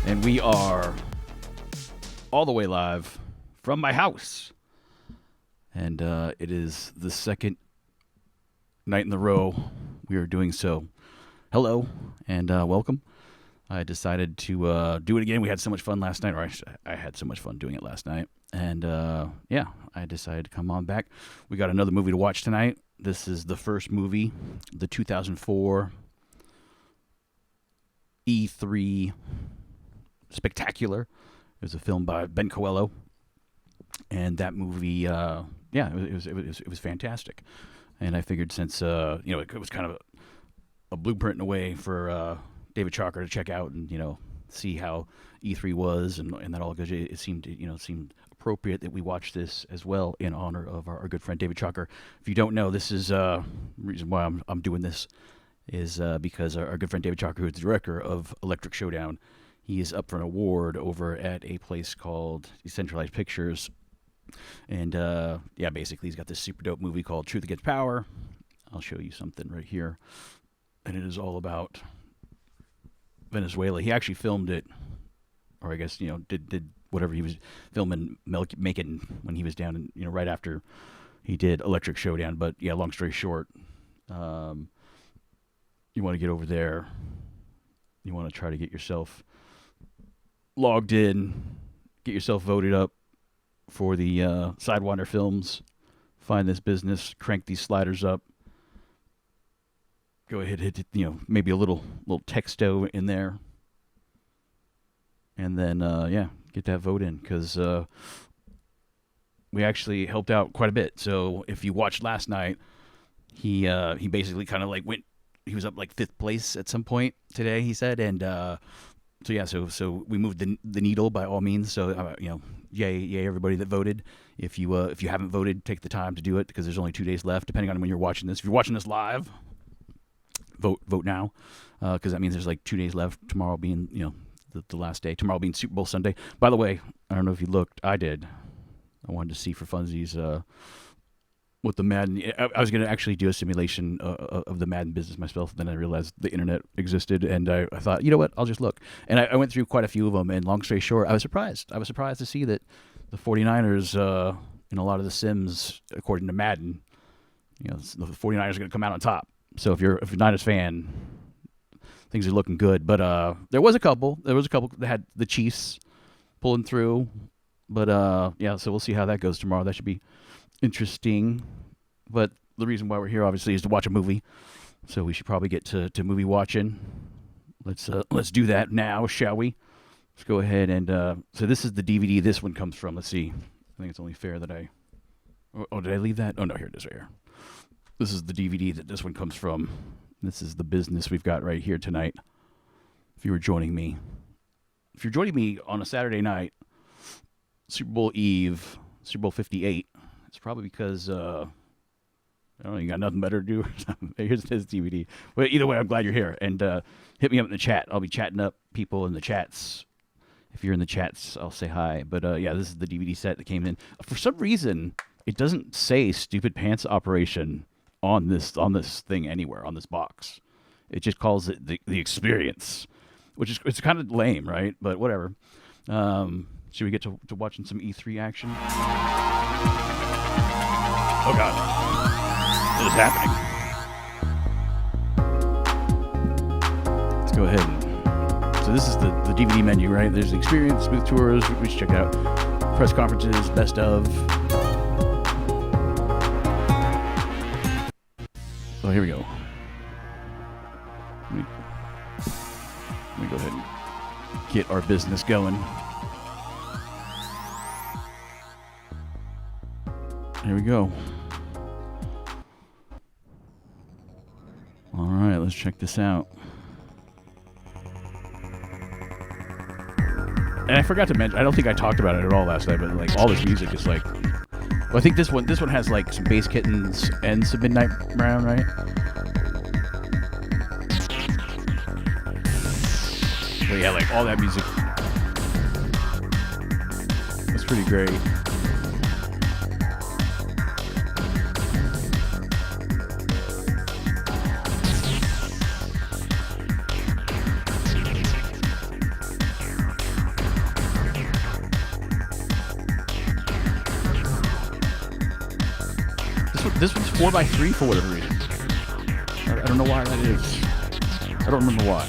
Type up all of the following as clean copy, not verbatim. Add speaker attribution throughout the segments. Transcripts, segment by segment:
Speaker 1: And we are all the way live from my house. And it is the second night in a row we are doing so. Hello and welcome. I decided to do it again. We had so much fun last night, or I had so much fun doing it last night. And yeah, I decided to come on back. We got another movie to watch tonight. This is the first movie, the 2004 E3 Spectacular. It was a film by Ben Coelho, and that movie, it was fantastic. And I figured since it was kind of a blueprint in a way for David Chalker to check out and see how E3 was and that all good. It seemed appropriate that we watch this as well in honor of our good friend David Chalker. If you don't know, this is reason why I'm doing this is because our good friend David Chalker, who is the director of Electric Showdown, he is up for an award over at a place called Decentralized Pictures. And, basically he's got this super dope movie called Truth Against Power. I'll show you something right here. And it is all about Venezuela. He actually filmed it, or I guess, did whatever he was filming, making when he was down in, right after he did Electric Showdown. But, yeah, long story short, you want to get over there. You want to try to get yourself logged in, get yourself voted up for the Sidewinder films. Find this business, crank these sliders up. Go ahead, hit maybe a little texto in there, and then get that vote in, because we actually helped out quite a bit. So if you watched last night, he basically kind of went. He was up 5th place at some point today, he said, and so we moved the needle by all means. So yay everybody that voted. If you haven't voted, take the time to do it, because there's only 2 days left, depending on when you're watching this. If you're watching this live, vote now, because that means there's 2 days left. Tomorrow being the last day. Tomorrow being Super Bowl Sunday. By the way, I don't know if you looked. I did. I wanted to see for funsies what the Madden. I was going to actually do a simulation of the Madden business myself. Then I realized the internet existed, and I thought, you know what? I'll just look. And I went through quite a few of them. And long story short, I was surprised. I was surprised to see that the 49ers in a lot of the sims, according to Madden, the 49ers are going to come out on top. So if you're a Niners fan, things are looking good. But there was a couple that had the Chiefs pulling through. But so we'll see how that goes tomorrow. That should be interesting. But the reason why we're here, obviously, is to watch a movie. So we should probably get to movie watching. Let's do that now, shall we? Let's go ahead and so this is the DVD this one comes from. Let's see. I think it's only fair that I. Oh, did I leave that? Oh no, here it is right here. This is the DVD that this one comes from. This is the business we've got right here tonight. If you're joining me on a Saturday night, Super Bowl Eve, Super Bowl 58, it's probably because, I don't know, you got nothing better to do or something. Here's this DVD. Well, either way, I'm glad you're here. And hit me up in the chat. I'll be chatting up people in the chats. If you're in the chats, I'll say hi. But this is the DVD set that came in. For some reason, it doesn't say Stupid Pants Operation on this thing anywhere, on this box. It just calls it the Experience, which is, it's kind of lame, right? But whatever. Should we get to watching some E3 action? Oh God, what is happening? Let's go ahead. So this is the DVD menu, right? There's the Experience, Smooth Tours, we should check out. Press conferences, best of. So here we go. Let me go ahead and get our business going. Here we go. All right, let's check this out. And I forgot to mention, I don't think I talked about it at all last night, but all this music is well, I think this one has some Bass Kittens and some Midnight Brown, right? But yeah, all that music. That's pretty great. This one's 4x3 for whatever reason. I don't know why that is. I don't remember why.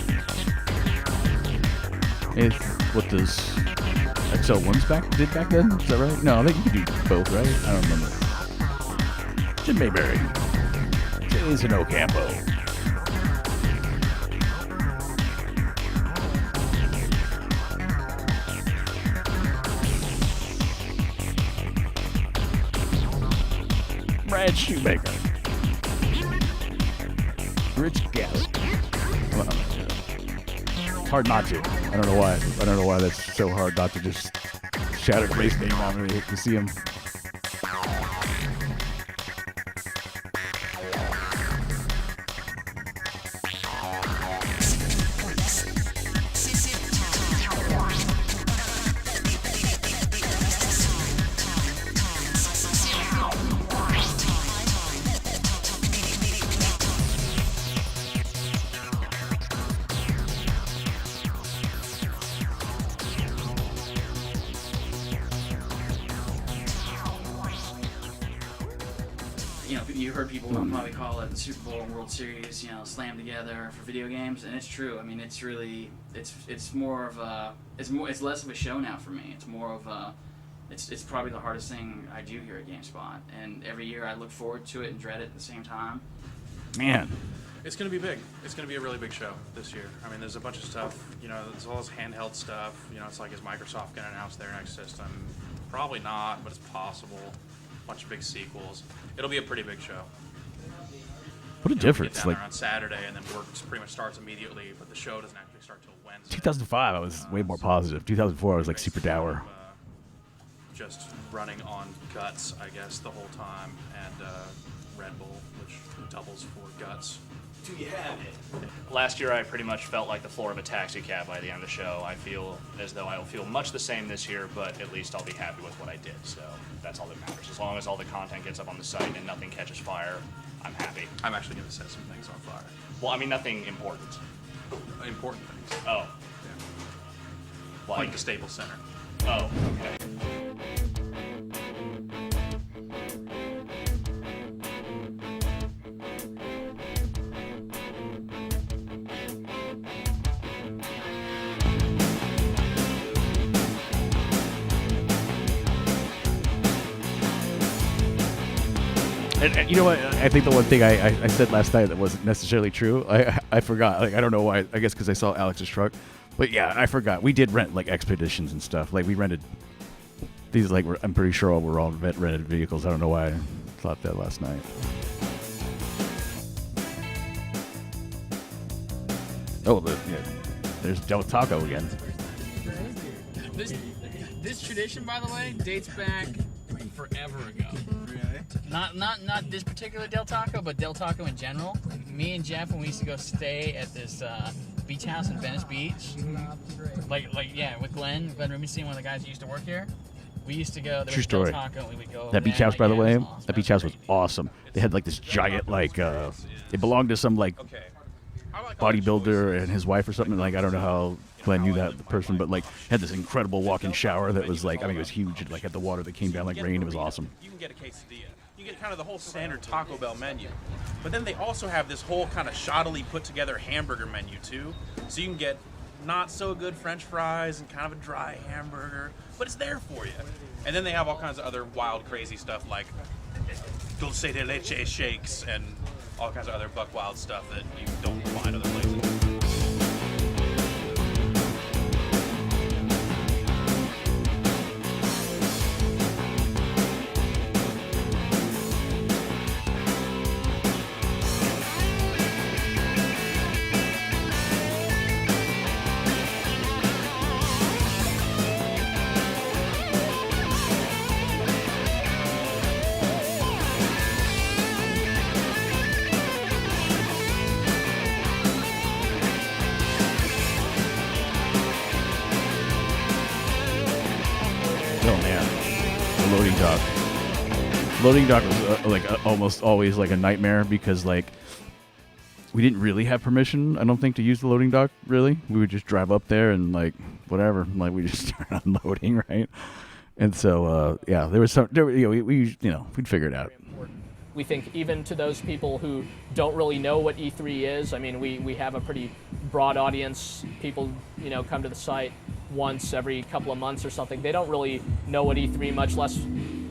Speaker 1: It's what does XL1s did back then? Is that right? No, I think you could do both, right? I don't remember. Jim Mayberry. Jason Ocampo. Brad Shoemaker. Rich Gallup. It's hard not to. I don't know why. I don't know why that's so hard not to just shout a race name out when you see him.
Speaker 2: You heard people probably call it the Super Bowl and World Series, slammed together for video games, and it's true. I mean, it's really, it's more of a, it's less of a show now for me. It's more of a, it's probably the hardest thing I do here at GameSpot, and every year I look forward to it and dread it at the same time.
Speaker 1: Man.
Speaker 3: It's going to be big. It's going to be a really big show this year. I mean, there's a bunch of stuff, there's all this handheld stuff. It's like, is Microsoft going to announce their next system? Probably not, but it's possible. Bunch of big sequels. It'll be a pretty big show.
Speaker 1: What a difference!
Speaker 3: Get down there on Saturday, and then work pretty much starts immediately, but the show doesn't actually start till Wednesday.
Speaker 1: 2005, I was way more positive. 2004, I was like super dour.
Speaker 3: Just running on guts, I guess, the whole time, and Red Bull, which doubles for guts.
Speaker 2: Do you have it?
Speaker 4: Last year, I pretty much felt like the floor of a taxi cab by the end of the show. I feel as though I will feel much the same this year, but at least I'll be happy with what I did. So that's all that matters. As long as all the content gets up on the site and nothing catches fire, I'm happy.
Speaker 3: I'm actually going to set some things on fire.
Speaker 4: Well, I mean, nothing important.
Speaker 3: Important things.
Speaker 4: Oh.
Speaker 3: Yeah. Like the Staples Center.
Speaker 4: Oh, okay.
Speaker 1: And you know what? I think the one thing I said last night that wasn't necessarily true, I forgot. Like, I don't know why. I guess because I saw Alex's truck. But yeah, I forgot. We did rent like expeditions and stuff. Like we rented these. Like I'm pretty sure we're all rented vehicles. I don't know why I thought that last night. Oh, there's Del Taco again.
Speaker 5: This tradition, by the way, dates back forever ago. Not this particular Del Taco, but Del Taco in general. Me and Jeff, when we used to go stay at this beach house in Venice Beach, with Glenn Rubenstein, one of the guys who used to work here. We used to go.
Speaker 1: True story.
Speaker 5: Del Taco, and we would go
Speaker 1: that beach house, by the way,
Speaker 5: awesome.
Speaker 1: that beach house was awesome. They had like this giant, it belonged to some bodybuilder and his wife or something. Like I don't know how Glenn knew that person, but like had this incredible walk-in shower that was like, I mean, it was huge. It like had the water that came down like rain. It was awesome.
Speaker 6: You can get a quesadilla. You get kind of the whole standard Taco Bell menu. But then they also have this whole kind of shoddily put together hamburger menu too. So you can get not so good French fries and kind of a dry hamburger, but it's there for you. And then they have all kinds of other wild, crazy stuff like dulce de leche shakes and all kinds of other buck wild stuff that you don't find other places.
Speaker 1: Loading dock was almost always like a nightmare because like we didn't really have permission, I don't think, to use the loading dock. Really, we would just drive up there and like whatever, like we just start unloading, right? And so there was some, we'd figure it out.
Speaker 7: we think even to those people who don't really know what E3 is, I mean, we have a pretty broad audience. People, you know, come to the site once every couple of months or something. They don't really know what E3, much less,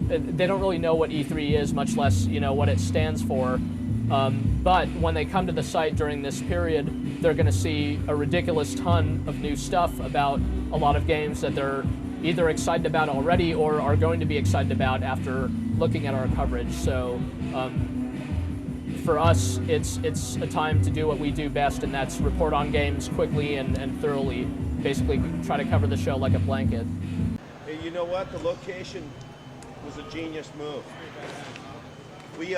Speaker 7: they don't really know what E3 is, much less, you know, what it stands for. But when they come to the site during this period, they're going to see a ridiculous ton of new stuff about a lot of games that they're either excited about already or are going to be excited about after looking at our coverage. So for us, it's a time to do what we do best, and that's report on games quickly and thoroughly, basically try to cover the show like a blanket.
Speaker 8: Hey, you know what? The location was a genius move. We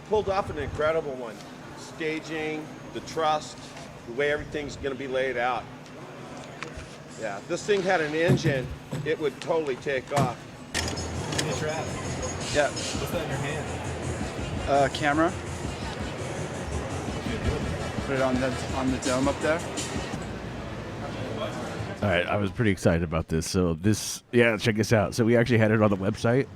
Speaker 8: pulled off an incredible one. Staging, the trust, the way everything's going to be laid out. Yeah, if this thing had an engine, it would totally take off.
Speaker 9: Hey, Trav.
Speaker 8: Yeah.
Speaker 9: What's that in your hand?
Speaker 10: Camera. Put it on the dome up there.
Speaker 1: All right, I was pretty excited about this. So check this out. So we actually had it on the website.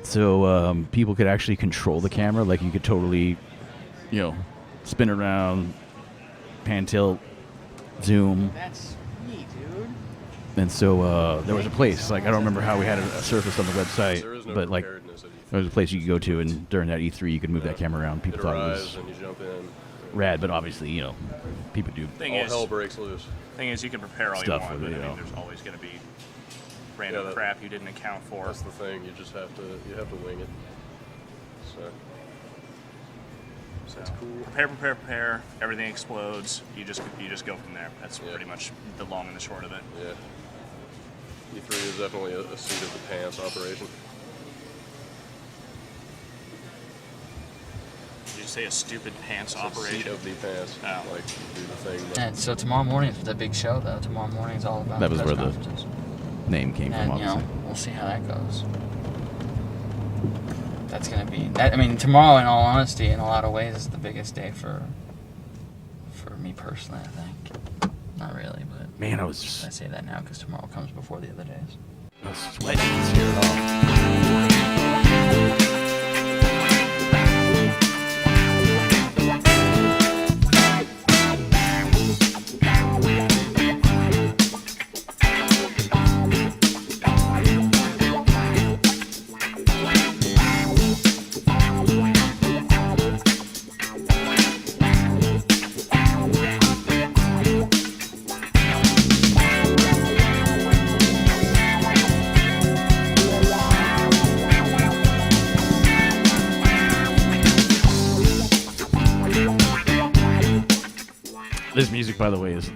Speaker 1: So people could actually control the camera. Like you could totally, you know, spin around, pan, tilt, zoom.
Speaker 5: That's sweet, dude.
Speaker 1: And so there was a place, like I don't remember how we had it surfaced on the website,
Speaker 11: There is no
Speaker 1: but like
Speaker 11: preparedness at E3.
Speaker 1: there was a place you could go to, and during that E3 you could move that camera around. People
Speaker 11: It
Speaker 1: thought it
Speaker 11: arrives
Speaker 1: was
Speaker 11: and you jump in.
Speaker 1: rad, but obviously, you know, people do.
Speaker 4: Thing
Speaker 11: All
Speaker 4: is,
Speaker 11: hell breaks loose.
Speaker 4: thing is, you can prepare all
Speaker 1: Stuff
Speaker 4: you want,
Speaker 1: with
Speaker 4: but
Speaker 1: it,
Speaker 4: I
Speaker 1: you
Speaker 4: mean,
Speaker 1: know.
Speaker 4: there's always going to be random
Speaker 11: Yeah, that-
Speaker 4: crap you didn't account for.
Speaker 11: That's the thing. You just have to wing it. So
Speaker 4: So prepare. Everything explodes. You just go from there. That's pretty much the long and the short of it.
Speaker 11: yeah, E3 is definitely a seat of the pants operation.
Speaker 4: Did you say a stupid pants
Speaker 11: It's a seat
Speaker 4: operation?
Speaker 11: of the pants.
Speaker 4: Oh.
Speaker 11: Like do the thing.
Speaker 2: And so tomorrow morning is the big show, though. Tomorrow morning is all about
Speaker 1: That was
Speaker 2: press
Speaker 1: where the
Speaker 2: conferences.
Speaker 1: name came from,
Speaker 2: And, you know,
Speaker 1: obviously.
Speaker 2: we'll see how that goes. That's going to be... I mean, tomorrow, in all honesty, in a lot of ways, is the biggest day for me personally, I think. Not really, but...
Speaker 1: Man, I was just
Speaker 2: I say that now because tomorrow comes before the other days.
Speaker 1: I was sweating to hear it all. This music, by the way, is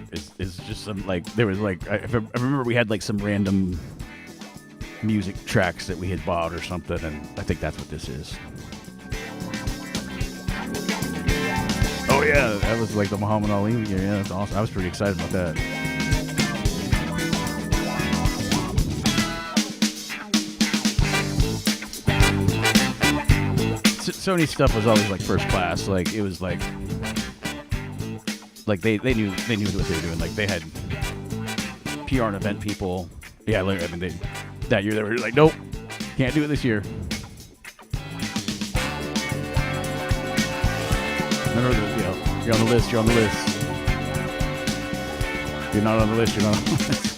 Speaker 1: just some, like, there was like I remember we had like some random music tracks that we had bought or something, and I think that's what this is. Oh yeah, that was like the Muhammad Ali year. Yeah, that's awesome. I was pretty excited about that. Sony stuff was always like first class. Like it was like they knew what they were doing. Like they had PR and event people. Yeah, I mean that year they were like, nope, can't do it this year. Remember, you're on the list. You're on the list. You're not on the list. You're not on the list.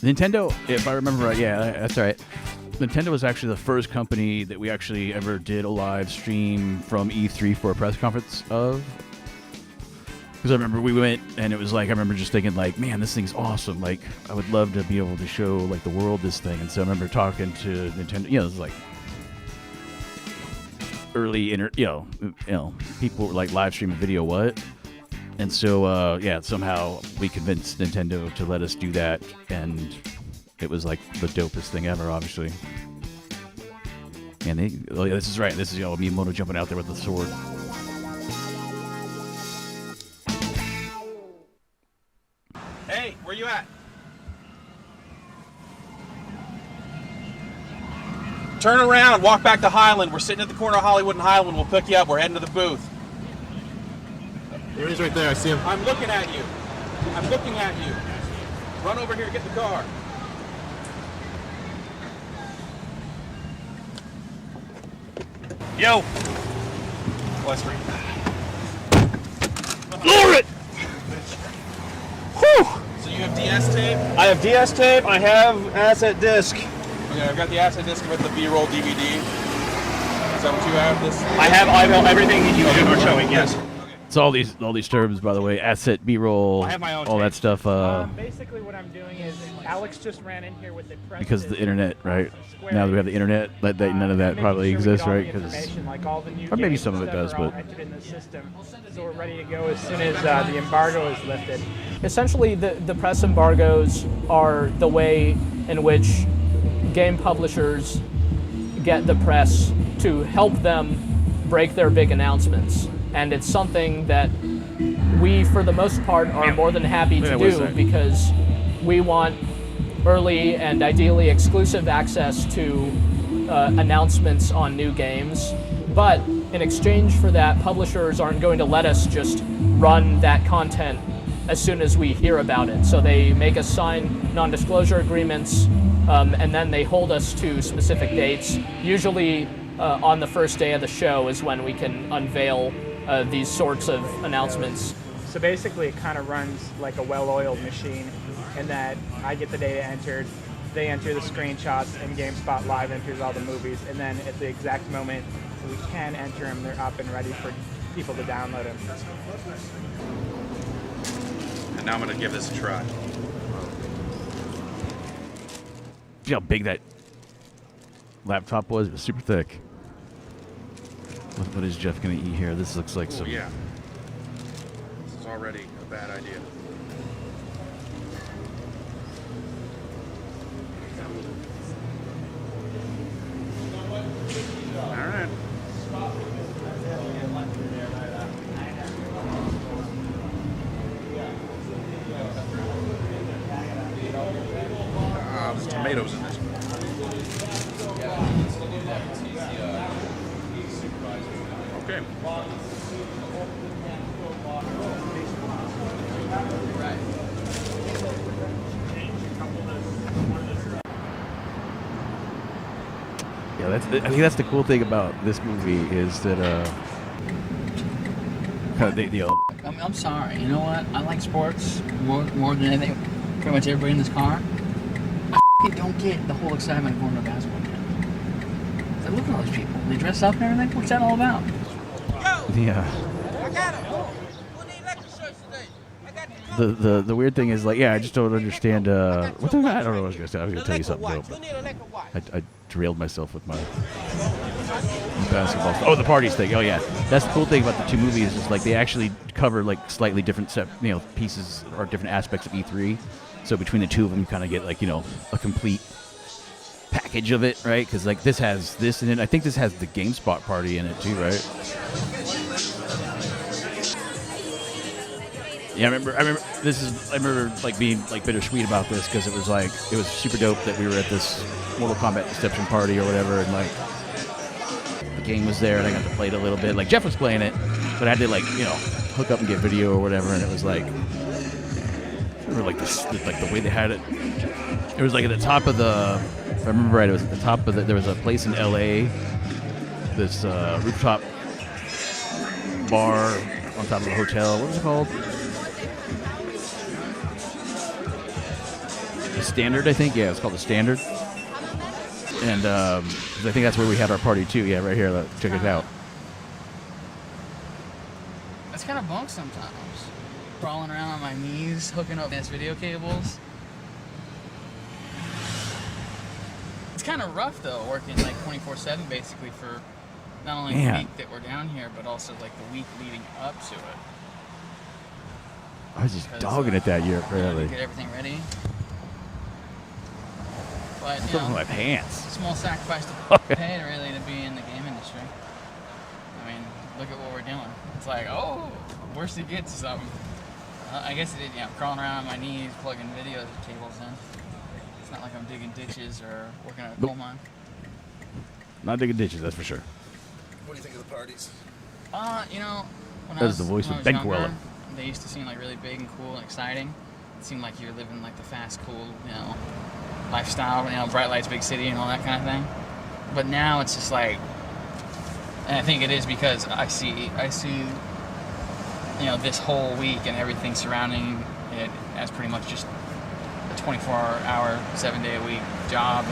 Speaker 1: Nintendo, if I remember right, yeah, that's right. Nintendo was actually the first company that we actually ever did a live stream from E3 for a press conference of. Because I remember we went, and it was like, I remember just thinking like, man, this thing's awesome. Like, I would love to be able to show like the world this thing. And so I remember talking to Nintendo, it was like early, people were like live streaming video, what? And so, somehow we convinced Nintendo to let us do that, and it was like the dopest thing ever, obviously. And this is right. This is Miyamoto jumping out there with the sword.
Speaker 6: Hey, where you at? Turn around, walk back to Highland. We're sitting at the corner of Hollywood and Highland. We'll pick you up. We're heading to the booth.
Speaker 9: There he is right there. I see him.
Speaker 6: I'm looking at you. I'm looking at you. Run over here, get the car.
Speaker 3: Yo! West
Speaker 7: Lure it! Whew!
Speaker 6: So you have DS tape?
Speaker 7: I have DS tape. I have asset disc.
Speaker 6: Okay, I've got the asset disc with the B-roll DVD. Is that what you have?
Speaker 7: I have everything you are showing. Yes.
Speaker 1: It's all these terms, by the way. Asset, B-roll,
Speaker 7: I have my own
Speaker 1: all that stuff.
Speaker 12: Basically, what I'm doing is Alex just ran in here with the press
Speaker 1: Because of the internet, right? Now that we have the internet, none of that probably exists, right? Because
Speaker 12: like all the new
Speaker 1: or maybe
Speaker 12: games
Speaker 1: some of
Speaker 12: and
Speaker 1: it
Speaker 12: stuff
Speaker 1: does,
Speaker 12: are all
Speaker 1: but
Speaker 12: entered in the system, so we're ready to go as soon as the embargo is lifted.
Speaker 7: Essentially, the press embargoes are the way in which game publishers get the press to help them break their big announcements. And it's something that we, for the most part, are more than happy to do because we want early and ideally exclusive access to announcements on new games. But in exchange for that, publishers aren't going to let us just run that content as soon as we hear about it. So they make us sign non-disclosure agreements, and then they hold us to specific dates. Usually on the first day of the show is when we can unveil these sorts of announcements.
Speaker 12: So basically, it kind of runs like a well-oiled machine in that I get the data entered, they enter the screenshots, and GameSpot Live enters all the movies, and then at the exact moment we can enter them, they're up and ready for people to download them.
Speaker 6: And now I'm going to give this a try.
Speaker 1: see how big that laptop was? It was super thick. What is Jeff going to eat here? This looks like some...
Speaker 6: Yeah. This is already a bad idea. All right. There's tomatoes in this one. Okay.
Speaker 1: Yeah, I think that's the cool thing about this movie is that kind of
Speaker 5: I'm sorry. You know what? I like sports more than anything. Pretty much everybody in this car. I don't get the whole excitement of going to a basketball game. Like, look at all these people. They dress up and everything. What's that all about?
Speaker 1: Yeah. The weird thing is, like, yeah, I just don't understand. What the, I don't know what I was gonna say. I was gonna tell you something dope, but I derailed myself with my basketball. Oh, the parties thing. Oh yeah, that's the cool thing about the two movies is like they actually cover like slightly different pieces or different aspects of E3. So between the two of them, you kind of get like a complete package of it, right? Because like this has this in it. I think this has the GameSpot party in it too, right? Yeah, I remember like being like bittersweet about this because it was super dope that we were at this Mortal Kombat Deception party or whatever, and like the game was there and I got to play it a little bit. Like Jeff was playing it, but I had to hook up and get video or whatever, and it was like I remember like the way they had it. It was like at the top of the. If I remember right, it was at the top of the. There was a place in LA, this rooftop bar on top of a hotel. What was it called? The Standard, I think. Yeah, it's called the Standard. And I think that's where we had our party too. Yeah, right here. Check it out.
Speaker 5: It's kind of bunk sometimes. Crawling around on my knees, hooking up these video cables. It's kind of rough though, working like 24/7 basically for not only the week that we're down here, but also like the week leading up to it.
Speaker 1: I was just dogging it that year, apparently.
Speaker 5: Get everything ready. But
Speaker 1: I'm talking my pants.
Speaker 5: Small sacrifice to pay really to be in the game industry. I mean, look at what we're doing. It's like, oh, worst it gets is something. I guess it did, crawling around on my knees, plugging video cables in. It's not like I'm digging ditches or working at a coal mine.
Speaker 1: Not digging ditches, that's for sure.
Speaker 9: What do you think of the parties?
Speaker 5: When
Speaker 1: That is the voice of Ben Queller.
Speaker 5: They used to seem like really big and cool and exciting. It seemed like you're living like the fast, cool, lifestyle, bright lights, big city and all that kind of thing. But now it's just like, And I think it is because I see, this whole week and everything surrounding it as pretty much just a 24-hour, 7-day-a-week job,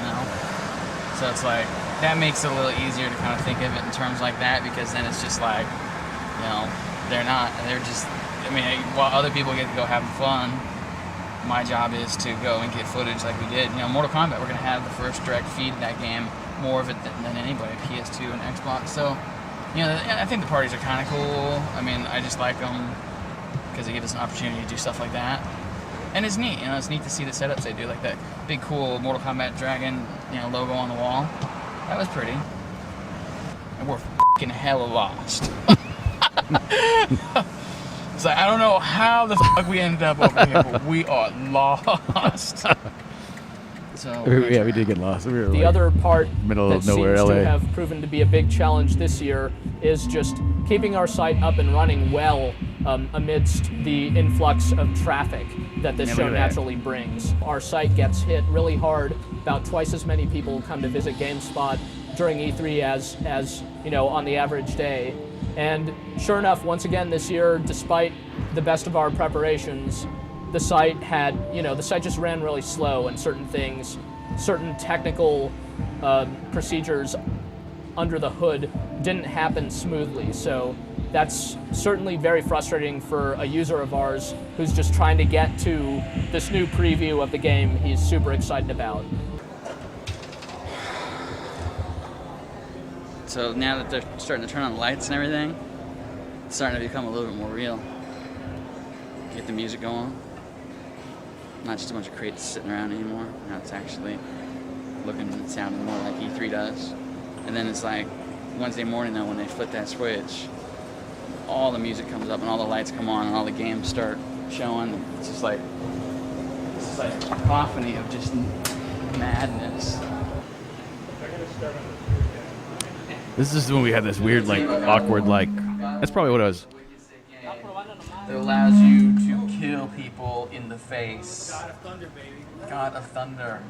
Speaker 5: So it's like, that makes it a little easier to kind of think of it in terms like that, because then it's just like, they're just, while other people get to go have fun, my job is to go and get footage like we did. Mortal Kombat, we're going to have the first direct feed of that game, more of it than anybody, PS2 and Xbox. So, I think the parties are kind of cool. I just like them because they give us an opportunity to do stuff like that. And it's neat, it's neat to see the setups they do, like that big cool Mortal Kombat Dragon, logo on the wall. That was pretty. And we're f***ing hella lost. It's like, I don't know how the fuck we ended up over here, but we are lost. So
Speaker 1: we did get lost. We were
Speaker 7: the other part
Speaker 1: middle
Speaker 7: that
Speaker 1: of nowhere,
Speaker 7: seems
Speaker 1: LA.
Speaker 7: to have proven to be a big challenge this year is just keeping our site up and running well amidst the influx of traffic that this show naturally brings. Our site gets hit really hard. About twice as many people come to visit GameSpot during E3 as on the average day. And sure enough, once again this year, despite the best of our preparations, the site just ran really slow, and certain technical procedures under the hood didn't happen smoothly. So that's certainly very frustrating for a user of ours who's just trying to get to this new preview of the game he's super excited about.
Speaker 2: So now that they're starting to turn on the lights and everything, it's starting to become a little bit more real. Get the music going. Not just a bunch of crates sitting around anymore. Now it's actually looking and sounding more like E3 does. And then it's like Wednesday morning though, when they flip that switch, all the music comes up and all the lights come on and all the games start showing. It's just like a cacophony of just madness.
Speaker 1: This is when we had this weird, awkward, that's probably what it was.
Speaker 2: It allows you to kill people in the face.
Speaker 5: God of Thunder, baby.
Speaker 2: God of Thunder.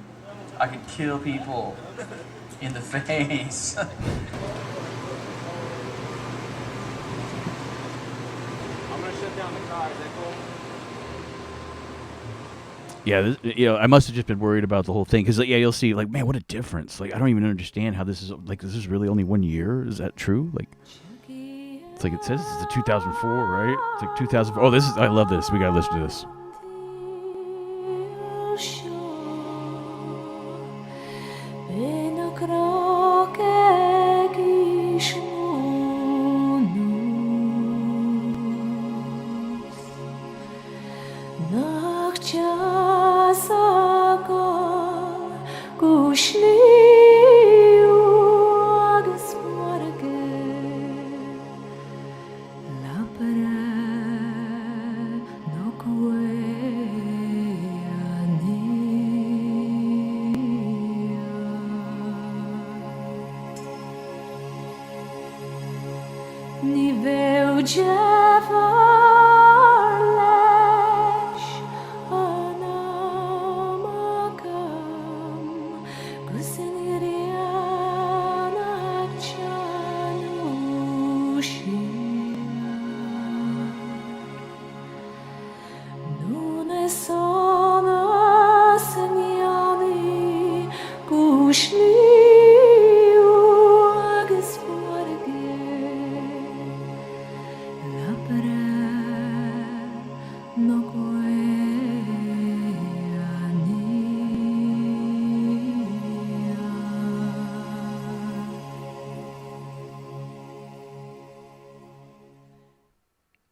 Speaker 2: I could kill people in the face.
Speaker 12: I'm gonna shut down the car. Is that cool?
Speaker 1: Yeah, I must have just been worried about the whole thing because, you'll see, man, what a difference. I don't even understand how this is. This is really only 1 year. Is that true? It's it says it's a 2004, right? It's 2004. Oh, I love this. We gotta listen to this.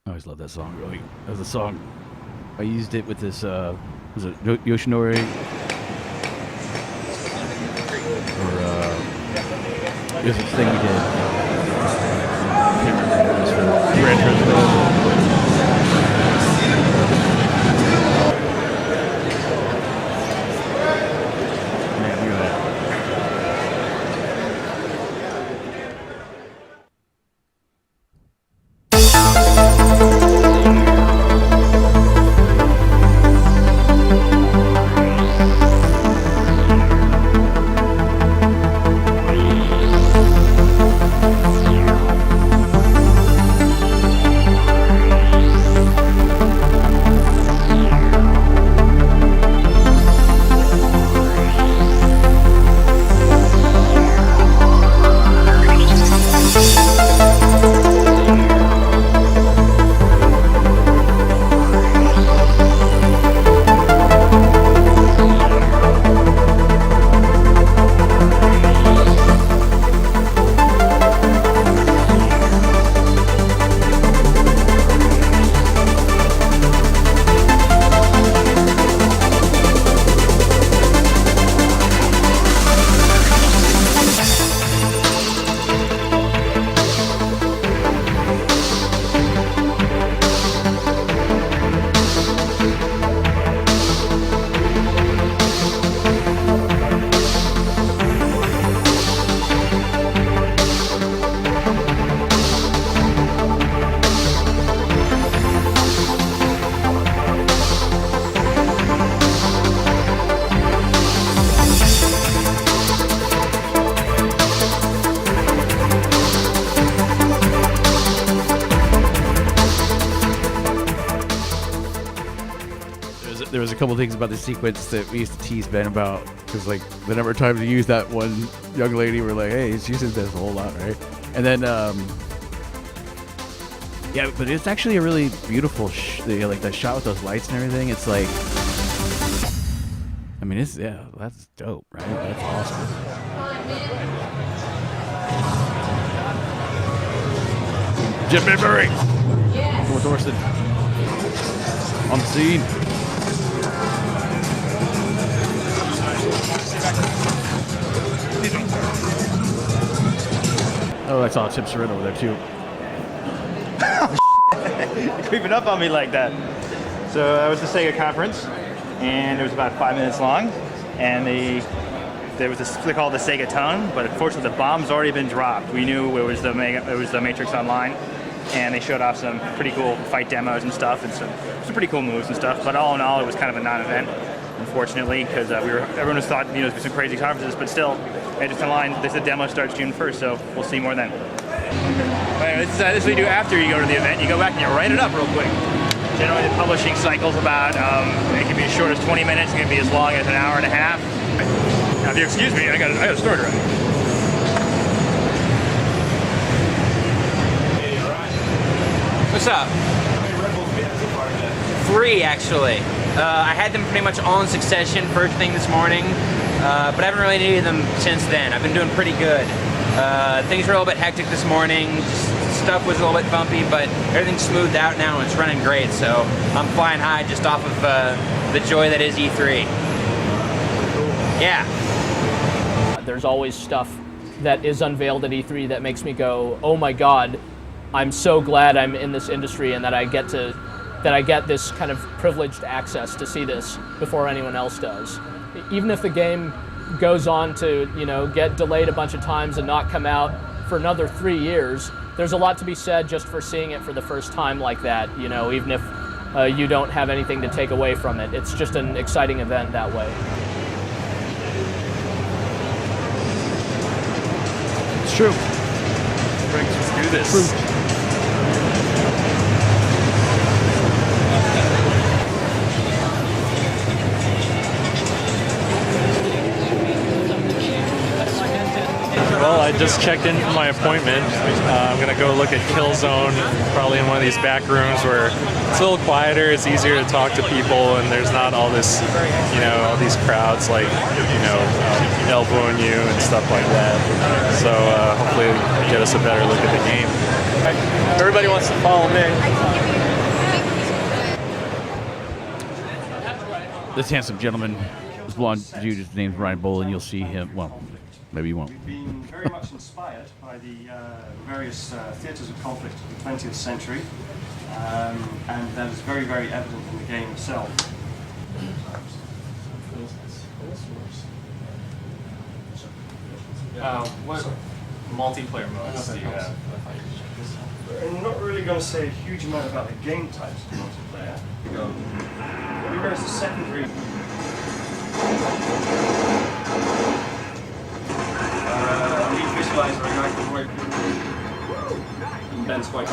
Speaker 1: I always love that song. Really, that was a song. I used it with this. Was it Yoshinori? Or there's this thing we did. I can't remember. It was for Gran Turismo.
Speaker 13: Yeah.
Speaker 1: there was a couple things about the sequence that we used to tease Ben about, because like the number of times we used that one young lady, we're like, hey, she says this a whole lot, right? And then yeah, but it's actually a really beautiful like the shot with those lights and everything. It's like, I mean, it's, yeah, that's dope, right? That's awesome. Jim Mayberry, Philip Thorson on the scene. Oh, I saw Tim Serrano over there too.
Speaker 13: You're creeping up on me like that. So that was the Sega conference, and it was about 5 minutes long, and there was this they called the Sega Tone, but unfortunately the bomb's already been dropped. We knew it was the Matrix Online, and they showed off some pretty cool fight demos and stuff, and some pretty cool moves and stuff. But all in all, it was kind of a non-event, unfortunately, because everyone was thought there'd be some crazy conferences, but still, Matrix Online. They said demo starts June 1st, so we'll see more then. This is what you do after you go to the event. You go back and you write it up real quick. Generally, the publishing cycle's about, it can be as short as 20 minutes, it can be as long as an hour and a half. Now, if you excuse me, I got a story to write.
Speaker 14: What's up? 3, actually. I had them pretty much all in succession first thing this morning, but I haven't really needed them since then. I've been doing pretty good. Things were a little bit hectic this morning. Stuff was a little bit bumpy, but everything's smoothed out now and it's running great. So I'm flying high just off of the joy that is E3. Yeah.
Speaker 7: There's always stuff that is unveiled at E3 that makes me go, oh my God, I'm so glad I'm in this industry and that I get this kind of privileged access to see this before anyone else does. Even if the game goes on to, get delayed a bunch of times and not come out for another 3 years, there's a lot to be said just for seeing it for the first time like that, even if you don't have anything to take away from it. It's just an exciting event that way.
Speaker 1: It's true.
Speaker 15: Let's do this.
Speaker 1: True.
Speaker 15: Well, I just checked in for my appointment. I'm going to go look at Killzone, probably in one of these back rooms where it's a little quieter, it's easier to talk to people, and there's not all this, all these crowds elbowing you and stuff like that. So hopefully get us a better look at the game.
Speaker 13: Everybody wants to follow me.
Speaker 1: This handsome gentleman, this blonde dude, his name's Ryan Boland. You'll see him, well, maybe you won't.
Speaker 16: We've been very much inspired by the various theatres of conflict of the 20th century, and that is very, very evident in the game itself.
Speaker 15: What multiplayer modes do you have?
Speaker 16: I'm not really going to say a huge amount about the game types of multiplayer. Whereas the secondary... visualizer and I can work. Ben's quite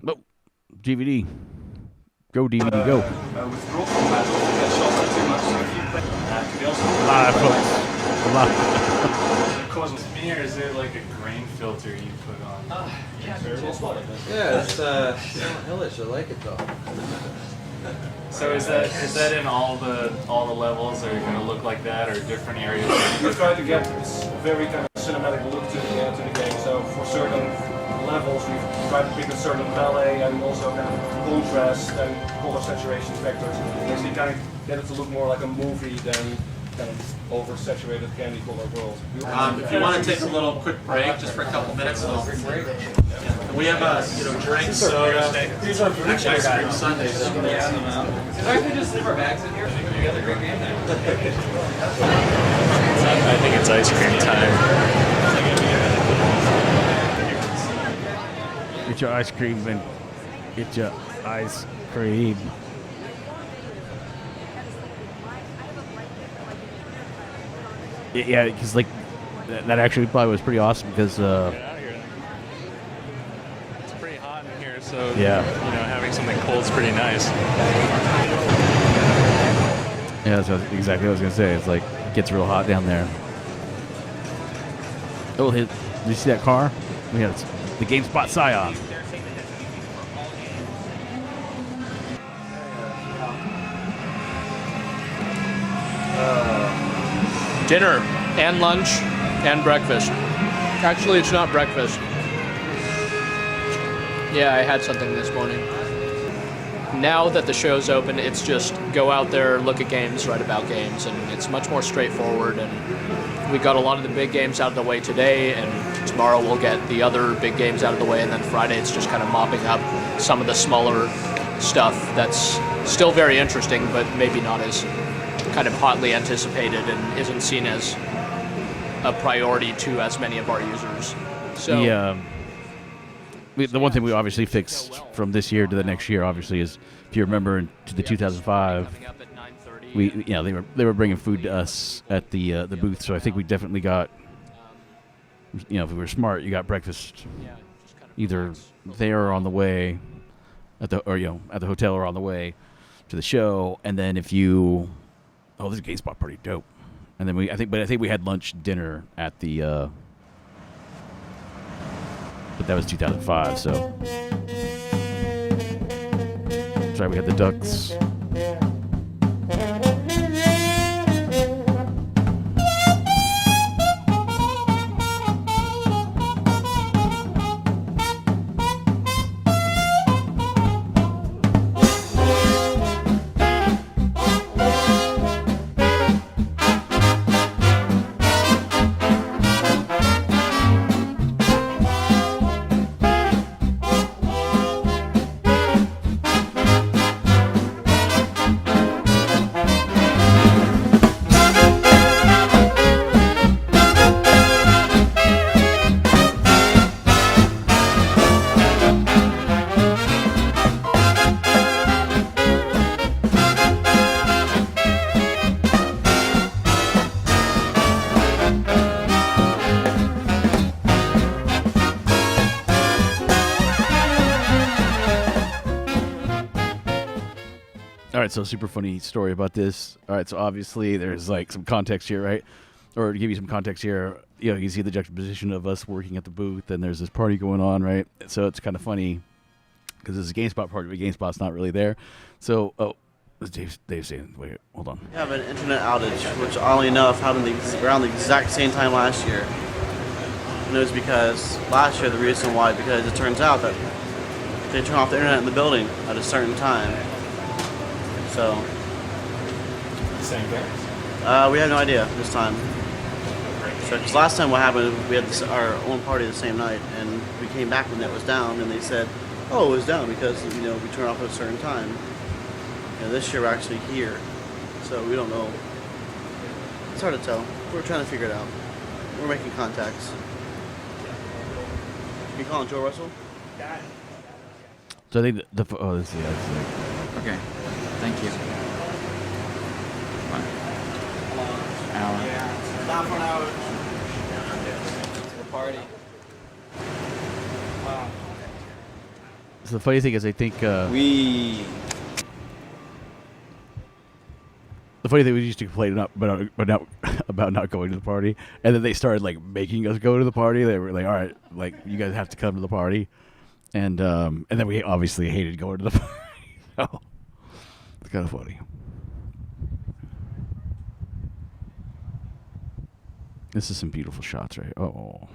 Speaker 1: Oh, DVD. Go, DVD, go.
Speaker 16: Withdraw from battle, get shot at too much, so if you play... to be honest,
Speaker 1: Live, folks. Live.
Speaker 15: Me, or is there like a grain filter you put on?
Speaker 17: Yeah, it's hellish. I like it though.
Speaker 15: So is that in all the levels? Are you going to look like that, or different areas?
Speaker 16: We try to get this very kind of cinematic look to the game. So for certain levels, we try to pick a certain ballet and also kind of contrast and color saturation factors. So you kind of get it to look more like a movie than kind of oversaturated candy color world.
Speaker 6: If you want to take a little quick break, just for a couple minutes, we have drinks, soda.
Speaker 16: These are
Speaker 6: actually ice cream sundaes.
Speaker 14: Can we just leave our bags in here? You got a great game there.
Speaker 15: I think it's ice cream time.
Speaker 1: Get your ice cream, man. Get your ice cream. Yeah, because like that actually probably was pretty awesome because
Speaker 15: It's pretty hot in here, so
Speaker 1: yeah,
Speaker 15: having Having something cold is pretty nice.
Speaker 1: Yeah, that's exactly what I was gonna say. It's like it gets real hot down there. Oh, did you see that car? Yeah, it's the GameSpot Scion.
Speaker 7: Dinner and lunch and breakfast. Actually, it's not breakfast. Yeah, I had something this morning. Now that the show's open, it's just go out there, look at games, write about games, and it's much more straightforward. And we got a lot of the big games out of the way today, and tomorrow we'll get the other big games out of the way, and then Friday it's just kind of mopping up some of the smaller stuff that's still very interesting, but maybe not as kind of hotly anticipated and isn't seen as a priority to as many of our users. So
Speaker 1: the one thing we obviously fixed from this year to the next year, obviously, is if you remember to the 2005, they were bringing food to us at the booth. So I think we definitely got, if we were smart, you got breakfast either there or on the way at the hotel or on the way to the show. And then if you, this GameSpot pretty dope. And then I think we had lunch, dinner at the. But that was 2005, so. That's right, we had the Ducks. All right, so super funny story about this. All right, so obviously there's like some context here, right? Or to give you some context here, you can see the juxtaposition of us working at the booth, and there's this party going on, right? So it's kind of funny because this is a GameSpot party, but GameSpot's not really there. So, Dave's saying, wait, hold on.
Speaker 18: We have an internet outage, which oddly enough happened around the exact same time last year. And it was because last year, the reason why, because it turns out that they turn off the internet in the building at a certain time. So.
Speaker 16: Same thing?
Speaker 18: We had no idea this time. So, because last time what happened, we had our own party the same night, and we came back when that was down, and they said, oh, it was down because, we turn off at a certain time. And this year we're actually here, so we don't know. It's hard to tell. We're trying to figure it out. We're making contacts. You calling Joe Russell?
Speaker 1: So I think let's see.
Speaker 5: Okay, thank you. Hour.
Speaker 18: Not for an hour.
Speaker 5: The party. Wow.
Speaker 1: So the funny thing is, I think the funny thing, we used to complain about not going to the party, and then they started like making us go to the party. They were like, "All right, like you guys have to come to the party," and then we obviously hated going to the party. So it's kind of funny. This is some beautiful shots, right? Oh.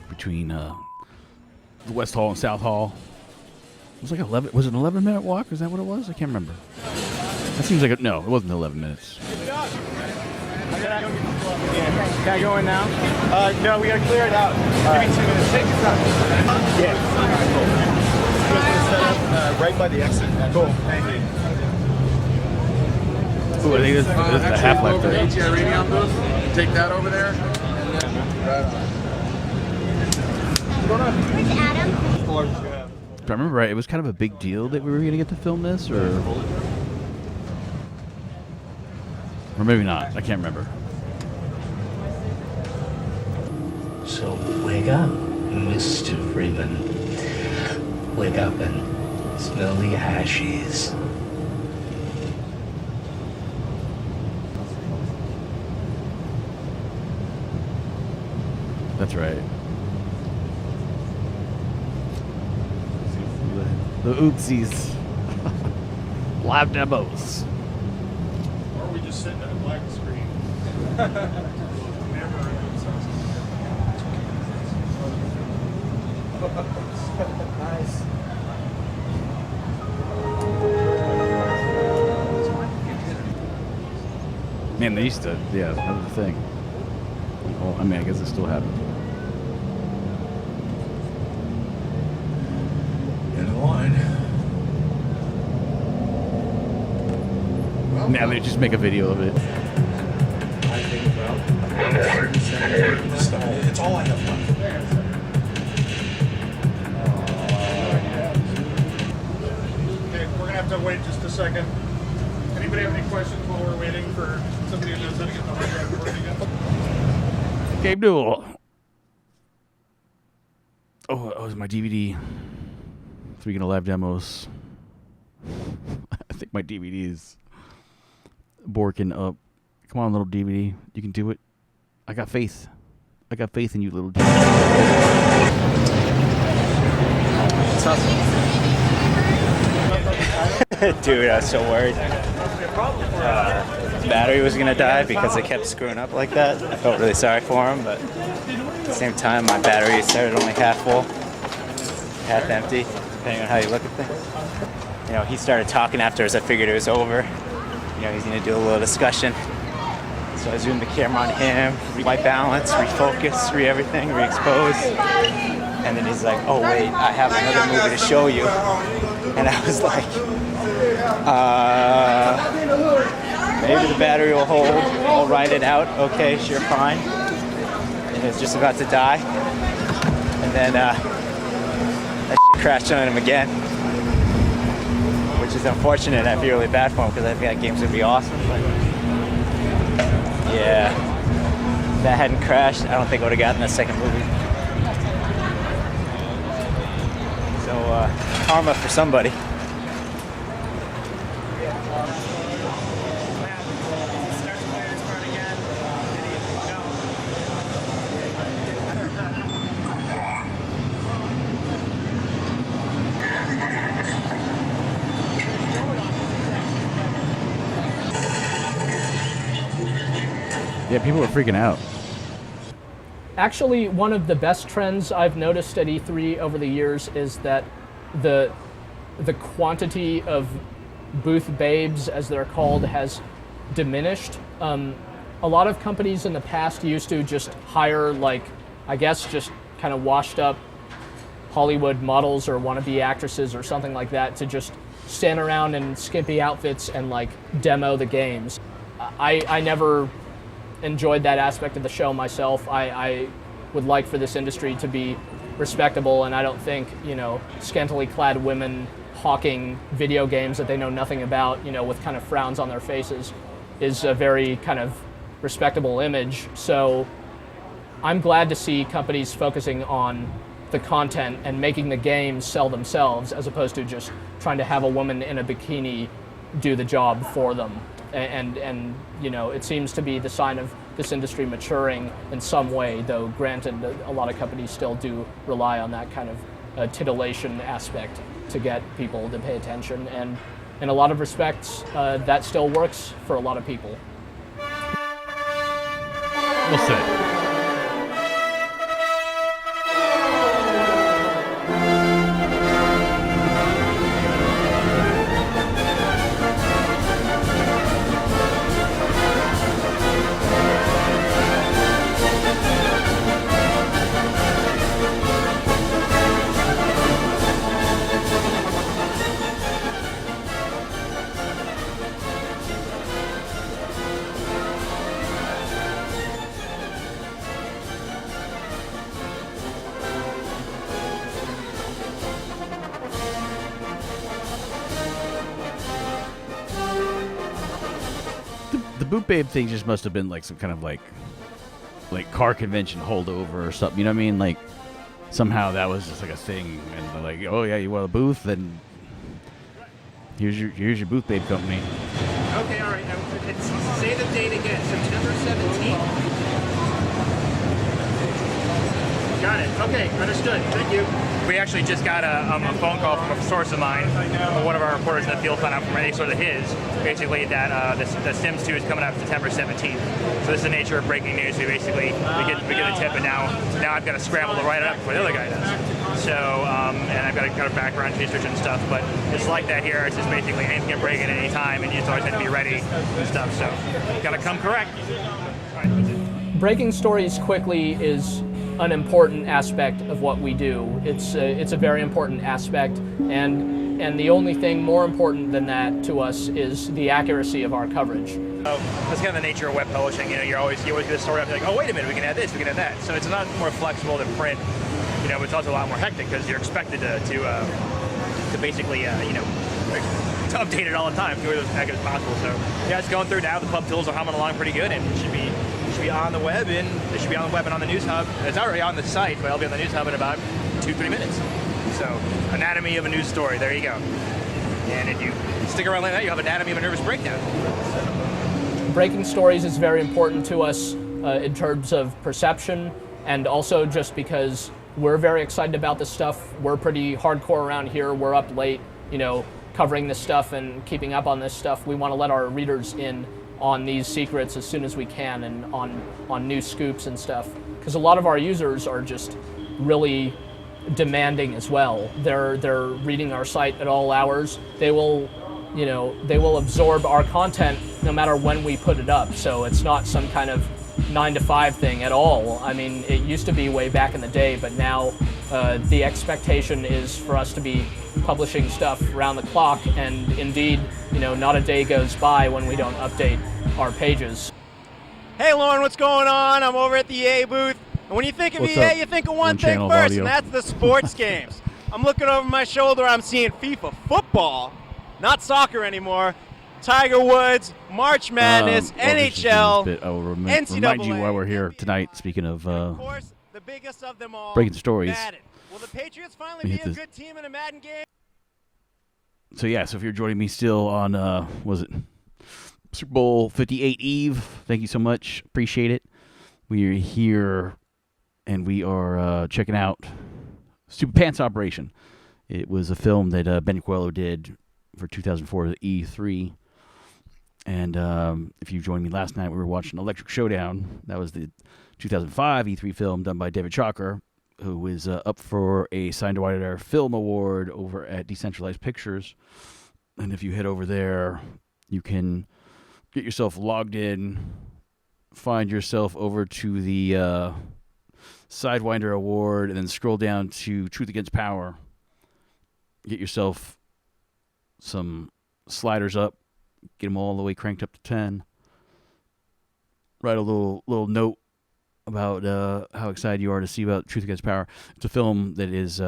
Speaker 1: Between the West Hall and South Hall. It was like 11. Was it an 11-minute walk? Is that what it was? I can't remember. That seems like no. It wasn't 11 minutes.
Speaker 12: Can I go in now? No, we gotta clear it out. Give me 2 minutes. Take your time. Yeah.
Speaker 16: Right by the exit. Cool. Thank you.
Speaker 1: Ooh, I think this is the Half-Life thing.
Speaker 6: ATI Radeon booth. Take that over there.
Speaker 1: Do I remember right? It was kind of a big deal that we were going to get to film this, or maybe not. I can't remember.
Speaker 19: So wake up, Mr. Freeman. Wake up and smell the ashes.
Speaker 1: That's right. The oopsies. Live demos.
Speaker 16: Or are we just sitting at a black screen?
Speaker 12: Nice.
Speaker 1: Man, they used to, yeah, that was the thing. Well, I mean, I guess it still happened. Now they just make a video of it.
Speaker 16: It's all I have left. Okay, we're gonna have to wait just a second. Anybody have any questions while we're waiting for somebody who knows how to get the hard drive working again?
Speaker 1: Game Duel. Oh, it was my DVD. Speaking of live demos, I think my DVD is borking up. Come on, little DVD. You can do it. I got faith. I got faith in you, little DVD.
Speaker 13: It's awesome. Dude, I was so worried. Battery was gonna die because it kept screwing up like that. I felt really sorry for him, but at the same time, my battery started only half full, half empty, depending on how you look at things. You know, he started talking after as I figured it was over. You know, he's gonna do a little discussion. So I zoomed the camera on him, white balance, refocus, re-everything, re-expose. And then he's like, oh wait, I have another movie to show you. And I was like, maybe the battery will hold, I'll ride it out, okay, sure, fine. And it's just about to die. And then that shit crashed on him again. Which is unfortunate, I feel really bad for him because I think that game's gonna be awesome. But yeah, if that hadn't crashed, I don't think I would have gotten that second movie. So, karma for somebody.
Speaker 1: Yeah, people are freaking out.
Speaker 7: Actually, one of the best trends I've noticed at E3 over the years is that the quantity of booth babes, as they're called, has diminished. A lot of companies in the past used to just hire, like, I guess just kind of washed up Hollywood models or wannabe actresses or something like that to just stand around in skimpy outfits and like demo the games. I never enjoyed that aspect of the show myself. I would like for this industry to be respectable, and I don't think, you know, scantily clad women hawking video games that they know nothing about, you know, with kind of frowns on their faces is a very kind of respectable image. So I'm glad to see companies focusing on the content and making the games sell themselves as opposed to just trying to have a woman in a bikini do the job for them. And you know, it seems to be the sign of this industry maturing in some way, though granted a lot of companies still do rely on that kind of titillation aspect to get people to pay attention, and in a lot of respects that still works for a lot of people.
Speaker 1: We'll see. Boot Babe thing just must have been like some kind of like car convention holdover or something. You know what I mean? Like somehow that was just like a thing, and they're like, oh yeah, you want a booth? Then here's your Boot Babe company.
Speaker 20: Okay, all right. Now, say the date again. September 17th. Got it. Okay, understood. Thank you.
Speaker 13: We actually just got a phone call from a source of mine, one of our reporters in the field found out from any sort of his, basically that the Sims 2 is coming out September 17th. So this is the nature of breaking news. We get a tip, and now I've got to scramble to write it up before the other guy does. So and I've got to kind of background research and stuff, but it's like that here. It's just basically anything can break at any time, and you just always have to be ready and stuff. So got to come correct.
Speaker 7: Breaking stories quickly is an important aspect of what we do. It's a very important aspect, and the only thing more important than that to us is the accuracy of our coverage.
Speaker 13: That's kind of the nature of web publishing. You know, you always get a story up, you're like, oh wait a minute, we can add this, we can add that. So it's a lot more flexible than print. You know, it's also a lot more hectic because you're expected to basically to update it all the time, do it as accurate as possible. So yeah, it's going through now. The pub tools are humming along pretty good, and it should be on the web, and it should be on the web and on the news hub. It's already on the site, but it'll be on the news hub in about 2-3 minutes. So, anatomy of a news story, there you go. And if you stick around like that, you have anatomy of a nervous breakdown.
Speaker 7: Breaking stories is very important to us in terms of perception, and also just because we're very excited about this stuff. We're pretty hardcore around here. We're up late, covering this stuff and keeping up on this stuff. We want to let our readers in on these secrets as soon as we can, and on new scoops and stuff, because a lot of our users are just really demanding as well. They're reading our site at all hours. They will absorb our content no matter when we put it up. So it's not some kind of 9-to-5 thing at all. I mean, it used to be way back in the day, but now the expectation is for us to be publishing stuff around the clock, and indeed, not a day goes by when we don't update our pages.
Speaker 21: Hey Lauren, what's going on? I'm over at the EA booth. And when you think of EA, you think of one thing first, and that's the sports games. I'm looking over my shoulder, I'm seeing FIFA football, not soccer anymore. Tiger Woods, March Madness, NHL,
Speaker 1: I will
Speaker 21: NCAA.
Speaker 1: remind you while we're here tonight, speaking of
Speaker 21: course, the biggest of them all,
Speaker 1: breaking stories.
Speaker 21: Madden. Will the Patriots finally be a good team in a Madden game?
Speaker 1: So yeah, so if you're joining me still on, was it Super Bowl 58 Eve? Thank you so much, appreciate it. We are here, and we are checking out Stupid Pants Operation. It was a film that Ben Coelho did for 2004 E3. And if you joined me last night, we were watching Electric Showdown. That was the 2005 E3 film done by David Chalker, who is up for a Signed to Wire Film Award over at Decentralized Pictures. And if you head over there, you can get yourself logged in, find yourself over to the Sidewinder Award, and then scroll down to Truth Against Power. Get yourself some sliders up, get them all the way cranked up to 10. Write a little note about how excited you are to see about Truth Against Power. It's a film that is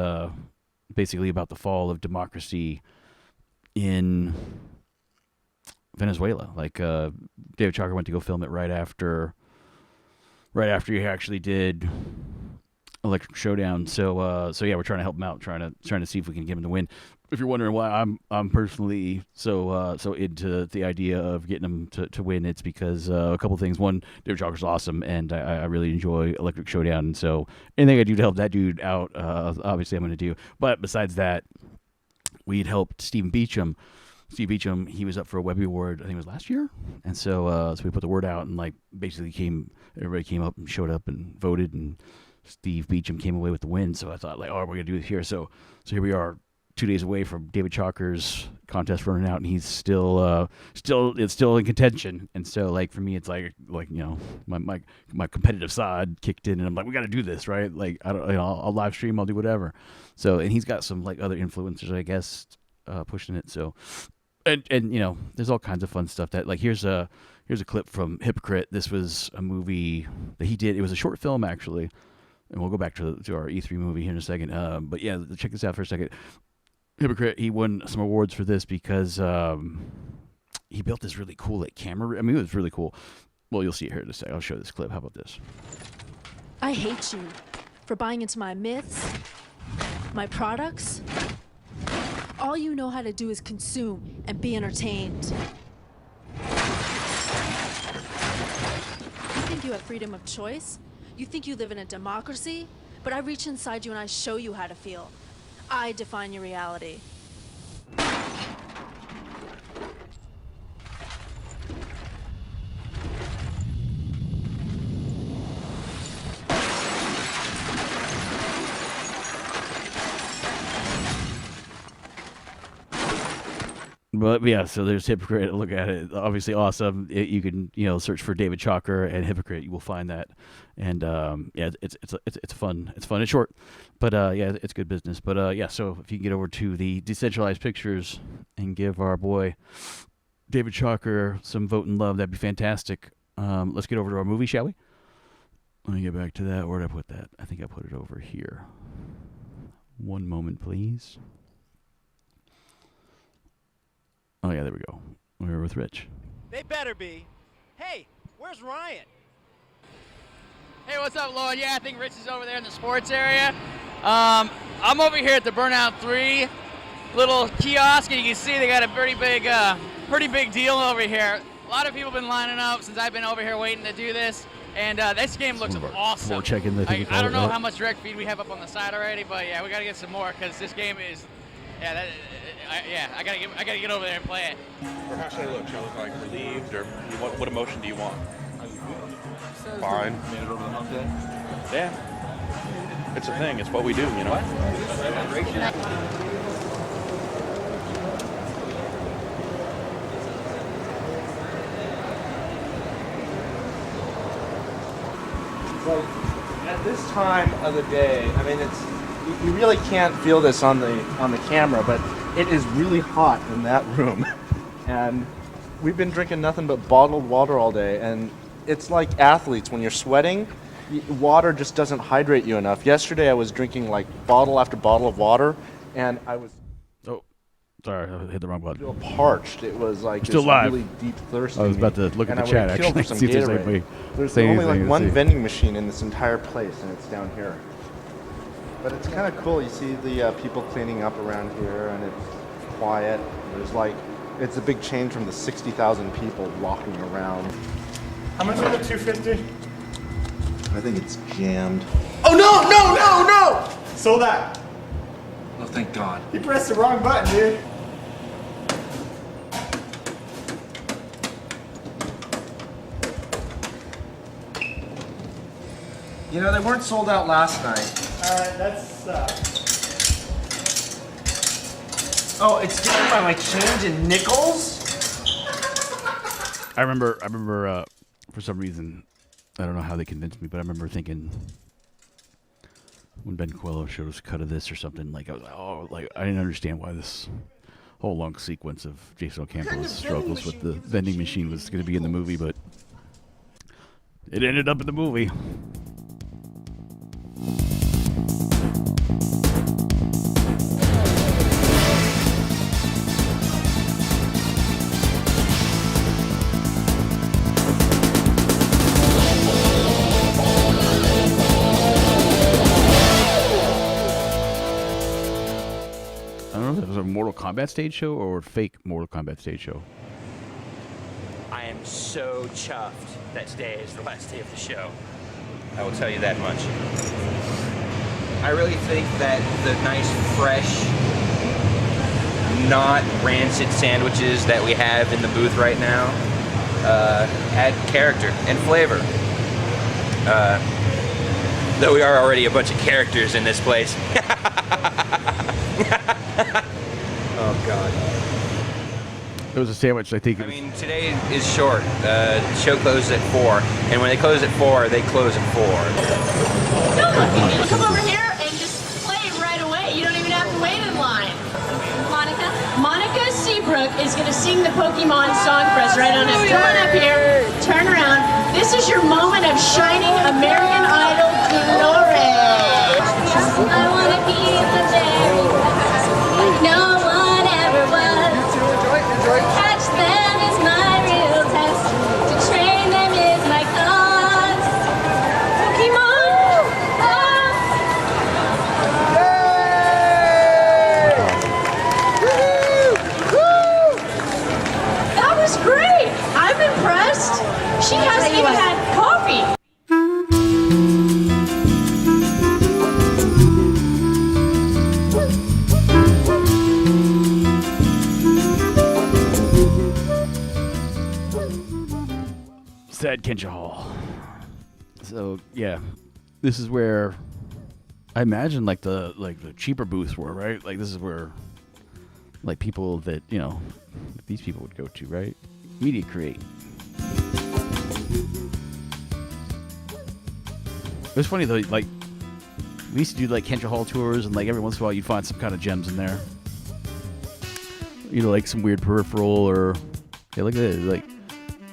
Speaker 1: basically about the fall of democracy in Venezuela. Like David Chalker went to go film it right after he actually did Electric Showdown. So yeah, we're trying to help him out, trying to see if we can get him to win. If you're wondering why I'm personally so into the idea of getting him to win, it's because a couple things. One, David Chalker's awesome, and I really enjoy Electric Showdown. And so anything I do to help that dude out, obviously I'm going to do. But besides that, we'd helped Steve Beacham. Steve Beacham, he was up for a Webby Award, I think it was last year. And so we put the word out, and like basically everybody came up and showed up and voted, and Steve Beacham came away with the win. So I thought, like, oh, we're going to do it here. So here we are, 2 days away from David Chalker's contest running out, and he's still in contention. And so, like, for me, it's like my competitive side kicked in, and I'm like, we got to do this, right? Like, I'll live stream, I'll do whatever. So, and he's got some like other influencers, I guess, pushing it. So, and there's all kinds of fun stuff that, like, here's a clip from Hypocrite. This was a movie that he did. It was a short film, actually, and we'll go back to our E3 movie here in a second. But yeah, check this out for a second. Hypocrite, he won some awards for this because he built this really cool like camera. I mean, it was really cool. Well, you'll see it here in a second. I'll show this clip. How about this?
Speaker 8: I hate you for buying into my myths, my products. All you know how to do is consume and be entertained. You think you have freedom of choice? You think you live in a democracy? But I reach inside you and I show you how to feel. I define your reality.
Speaker 1: But yeah, so there's Hypocrite. Look at it. Obviously awesome. You can search for David Chalker and Hypocrite. You will find that. And yeah, it's fun. It's fun. It's short, but yeah, it's good business. But yeah, so if you can get over to the Decentralized Pictures and give our boy David Chalker some vote and love, that'd be fantastic. Let's get over to our movie, shall we? Let me get back to that. Where did I put that? I think I put it over here. One moment, please. Oh, yeah, there we go. We're with Rich.
Speaker 21: They better be. Hey, where's Ryan?
Speaker 5: Hey, what's up, Lloyd? Yeah, I think Rich is over there in the sports area. I'm over here at the Burnout 3 little kiosk, and you can see they got a pretty big deal over here. A lot of people have been lining up since I've been over here waiting to do this, and this game looks awesome.
Speaker 1: More checking the thing.
Speaker 5: I don't know how much direct feed we have up on the side already, but yeah, we got to get some more because this game is, I gotta get over there and play it.
Speaker 6: Or how should I look? Should I look like relieved, or what emotion do you want? Fine.
Speaker 17: Made it over the hump day?
Speaker 6: Yeah. It's a thing. It's what we do, you know?
Speaker 17: Like, at this time of the day, I mean, you really can't feel this on the camera, but it is really hot in that room. And we've been drinking nothing but bottled water all day, and it's like athletes. When you're sweating, water just doesn't hydrate you enough. Yesterday I was drinking like bottle after bottle of water, and I was
Speaker 1: sorry, I hit the wrong button.
Speaker 17: still parched. It was like
Speaker 1: Still
Speaker 17: this
Speaker 1: live.
Speaker 17: really deep thirst.
Speaker 1: I was
Speaker 17: in me.
Speaker 1: about to look at
Speaker 17: And
Speaker 1: the
Speaker 17: I
Speaker 1: chat,
Speaker 17: would've killed
Speaker 1: actually,
Speaker 17: for some
Speaker 1: see if there's
Speaker 17: Gatorade.
Speaker 1: anybody
Speaker 17: There's
Speaker 1: saying
Speaker 17: only like
Speaker 1: anything.
Speaker 17: one
Speaker 1: Let's see.
Speaker 17: vending machine in this entire place, and it's down here. But it's kind of cool. You see the people cleaning up around here, and it's quiet. It's a big change from the 60,000 people walking around.
Speaker 12: How much is it? 250?
Speaker 17: I think it's jammed.
Speaker 12: Oh no! Sold out.
Speaker 17: Oh, thank God.
Speaker 12: You pressed the wrong button, dude.
Speaker 17: You know, they weren't sold out last night.
Speaker 12: Alright, that's
Speaker 17: Oh, it's getting my like change in nickels?
Speaker 1: I remember for some reason, I don't know how they convinced me, but I remember thinking when Ben Coelho showed us a cut of this or something, like I was like, I didn't understand why this whole long sequence of Jason O'Campbell's struggles with the vending machine was going to be in the movie, but it ended up in the movie. I don't know if it was a Mortal Kombat stage show or a fake Mortal Kombat stage show.
Speaker 14: I am so chuffed that today is the last day of the show. I will tell you that much. I really think that the nice, fresh, not rancid sandwiches that we have in the booth right now add character and flavor. Though we are already a bunch of characters in this place. Oh, God.
Speaker 1: It was a sandwich, I think.
Speaker 14: I mean, today is short. The show closes at 4, and when they close at 4, they close at 4.
Speaker 22: No, come over here and just play right away. You don't even have to wait in line. Monica Seabrook is going to sing the Pokemon song for us right on up. Come on up here, turn around. This is your moment of shining American Idol glory. I want to be the very no one ever was. Catch them is my She hasn't even had coffee.
Speaker 1: Sad Kensha Hall. So yeah, this is where I imagine like the cheaper booths were, right? Like this is where like people that these people would go to, right? Media Create. It was funny though, like we used to do like Kensha Hall tours, and like every once in a while you'd find some kind of gems in there. Like some weird peripheral, or yeah, look at it, like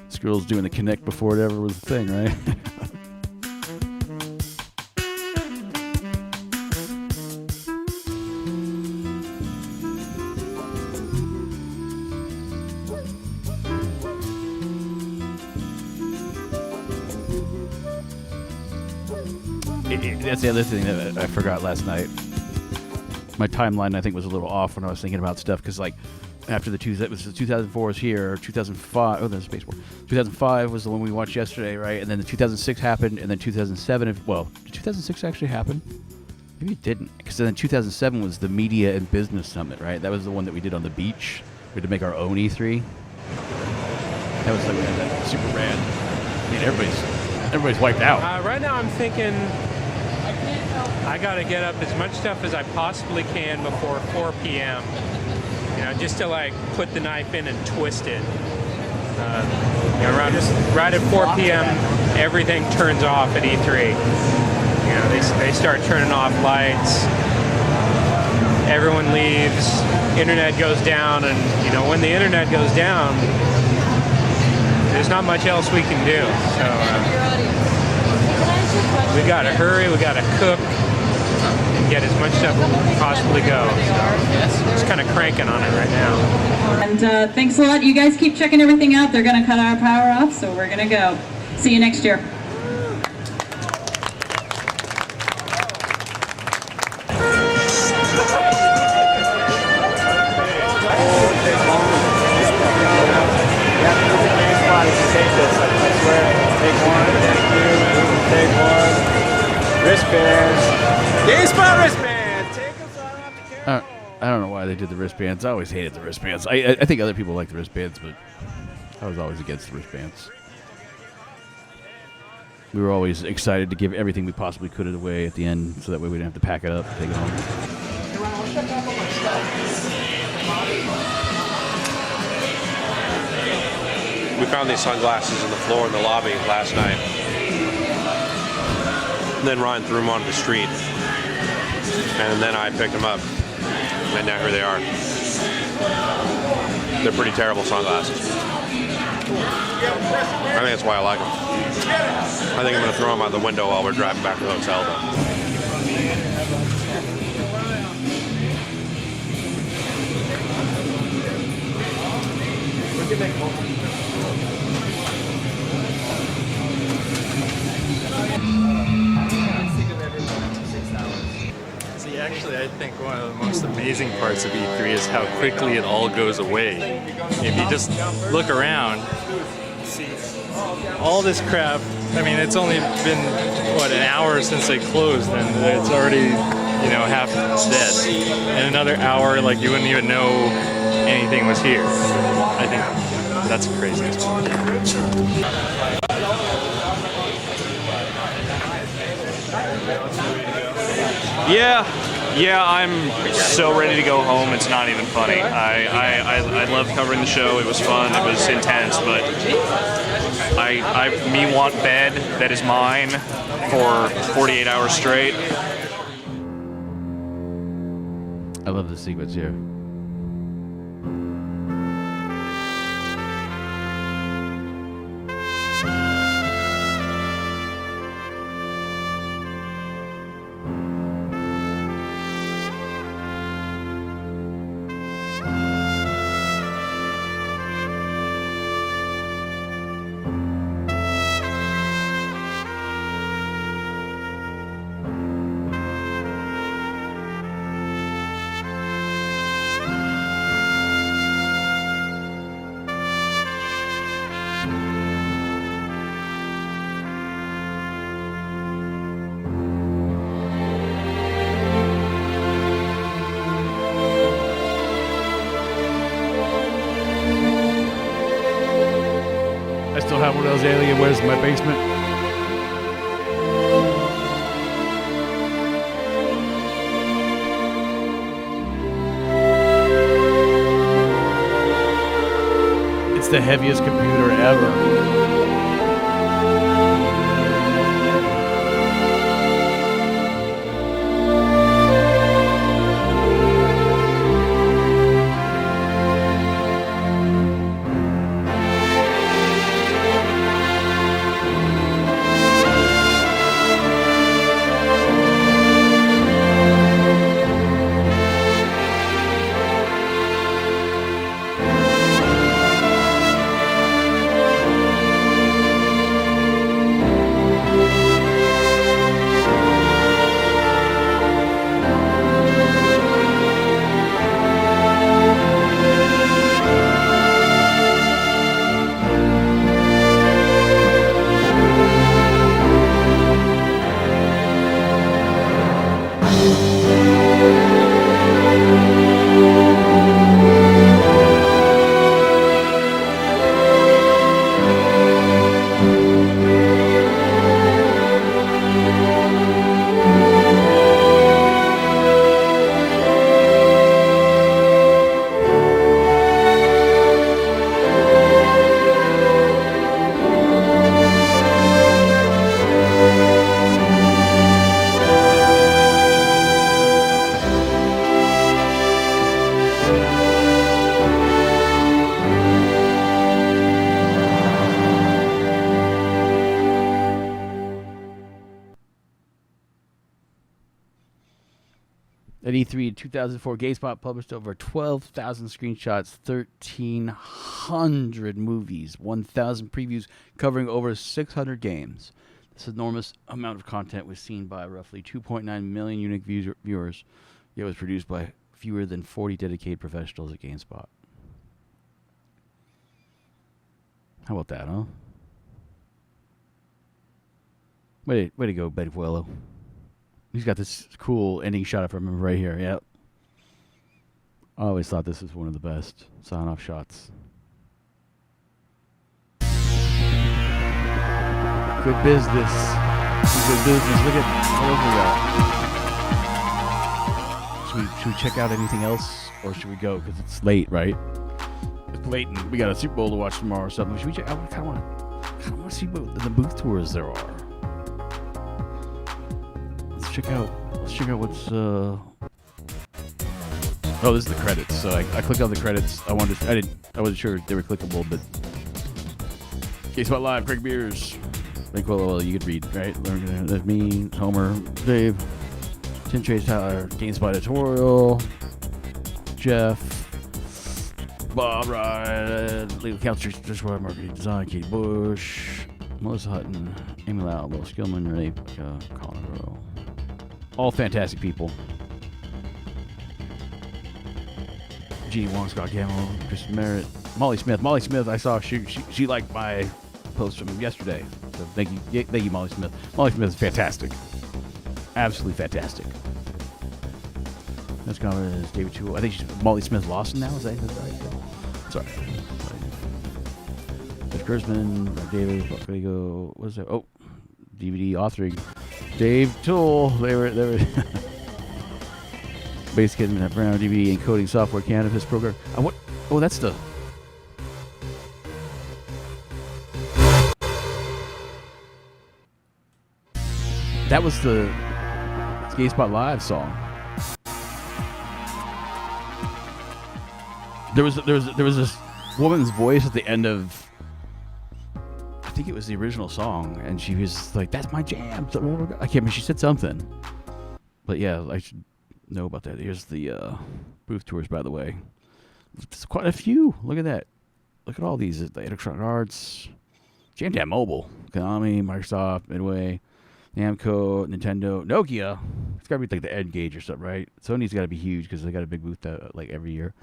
Speaker 1: this girl's doing the Connect before it ever was a thing, right? That's the other thing that I forgot last night. My timeline, I think, was a little off when I was thinking about stuff, because like after the 2004 was here, 2005. Oh, there's Space War. 2005 was the one we watched yesterday, right? And then the 2006 happened, and then 2007. Well, did 2006 actually happen? Maybe it didn't, because then 2007 was the Media and Business Summit, right? That was the one that we did on the beach. We had to make our own E3. That was like that super rad. I mean, everybody's wiped out.
Speaker 4: Right now, I'm thinking I got to get up as much stuff as I possibly can before 4 p.m. Just to like put the knife in and twist it. Around right at 4 p.m., everything turns off at E3. They start turning off lights. Everyone leaves. Internet goes down, and when the internet goes down, there's not much else we can do. So we got to hurry. We got to cook and get as much stuff as we can possibly go. So just kind of cranking on it right now.
Speaker 22: And thanks a lot. You guys keep checking everything out. They're going to cut our power off, so we're going to go. See you next year.
Speaker 1: I don't know why they did the wristbands. I always hated the wristbands. I think other people like the wristbands, but I was always against the wristbands. We were always excited to give everything we possibly could away at the end, so that way we didn't have to pack it up and take it home.
Speaker 6: We found these sunglasses on the floor in the lobby last night. And then Ryan threw them onto the street. And then I picked them up. And now here they are. They're pretty terrible sunglasses. I think that's why I like them. I think I'm going to throw them out the window while we're driving back to the hotel, though.
Speaker 15: See, actually, I think one of the most amazing parts of E3 is how quickly it all goes away. If you just look around, see all this crap. I mean, it's only been, what, an hour since they closed, and it's already, half dead. In another hour, like, you wouldn't even know anything was here. I think that's crazy.
Speaker 10: Yeah, I'm so ready to go home, it's not even funny. I loved covering the show, it was fun, it was intense, but I want bed that is mine for 48 hours straight.
Speaker 1: I love the sequence here. still have one of those Alienwares in my basement. It's the heaviest computer ever. At E3 in 2004, GameSpot published over 12,000 screenshots, 1,300 movies, 1,000 previews covering over 600 games. This enormous amount of content was seen by roughly 2.9 million unique viewers. It was produced by fewer than 40 dedicated professionals at GameSpot. How about that, huh? Way to go, Betty Puello. He's got this cool ending shot, if I remember right here. Yep. I always thought this was one of the best sign-off shots. Good business. Good business. Look at what else we got. Should we check out anything else, or should we go? Because it's late, right? It's late, and we got a Super Bowl to watch tomorrow or something. Should we check? I kind of want to see what the booth tours there are. Let's check out what's oh, this is the credits. So I clicked on the credits. I wasn't sure if they were clickable, but GameSpot Live, Craig Beers, well, you could read, right? There's me, Homer, Dave, Tim Chase, Tyler, GameSpot editorial, Jeff, Bob Ryan, legal counsel, Joshua, marketing design, Kate Bush, Melissa Hutton, Amy Lau, Will Skillman, Renee, Colin Rowe. All fantastic people. Jeannie Wong, Scott Gamble, Kristen Merritt, Molly Smith. Molly Smith, I saw she liked my post from yesterday. So thank you, Molly Smith. Molly Smith is fantastic. Absolutely fantastic. Next comment is David Toole. I think she's Molly Smith Lawson now. Is that right? Sorry. Jeff Gersman, David, what is that? Oh, DVD authoring. Dave Toole. They were Base Kid and Brown DVD encoding software cannabis program. Oh, that's the. That was the GameSpot Live song. There was this woman's voice at the end of. I think it was the original song, and she was like, "That's my jam." I can't remember. She said something, but yeah, I should know about that. Here's the booth tours, by the way. There's quite a few. Look at that. Look at all these. The Electronic Arts, Jam Jam Mobile, Konami, Microsoft, Midway, Namco, Nintendo, Nokia. It's got to be like the N-Gage or something, right? Sony's got to be huge because they got a big booth like every year.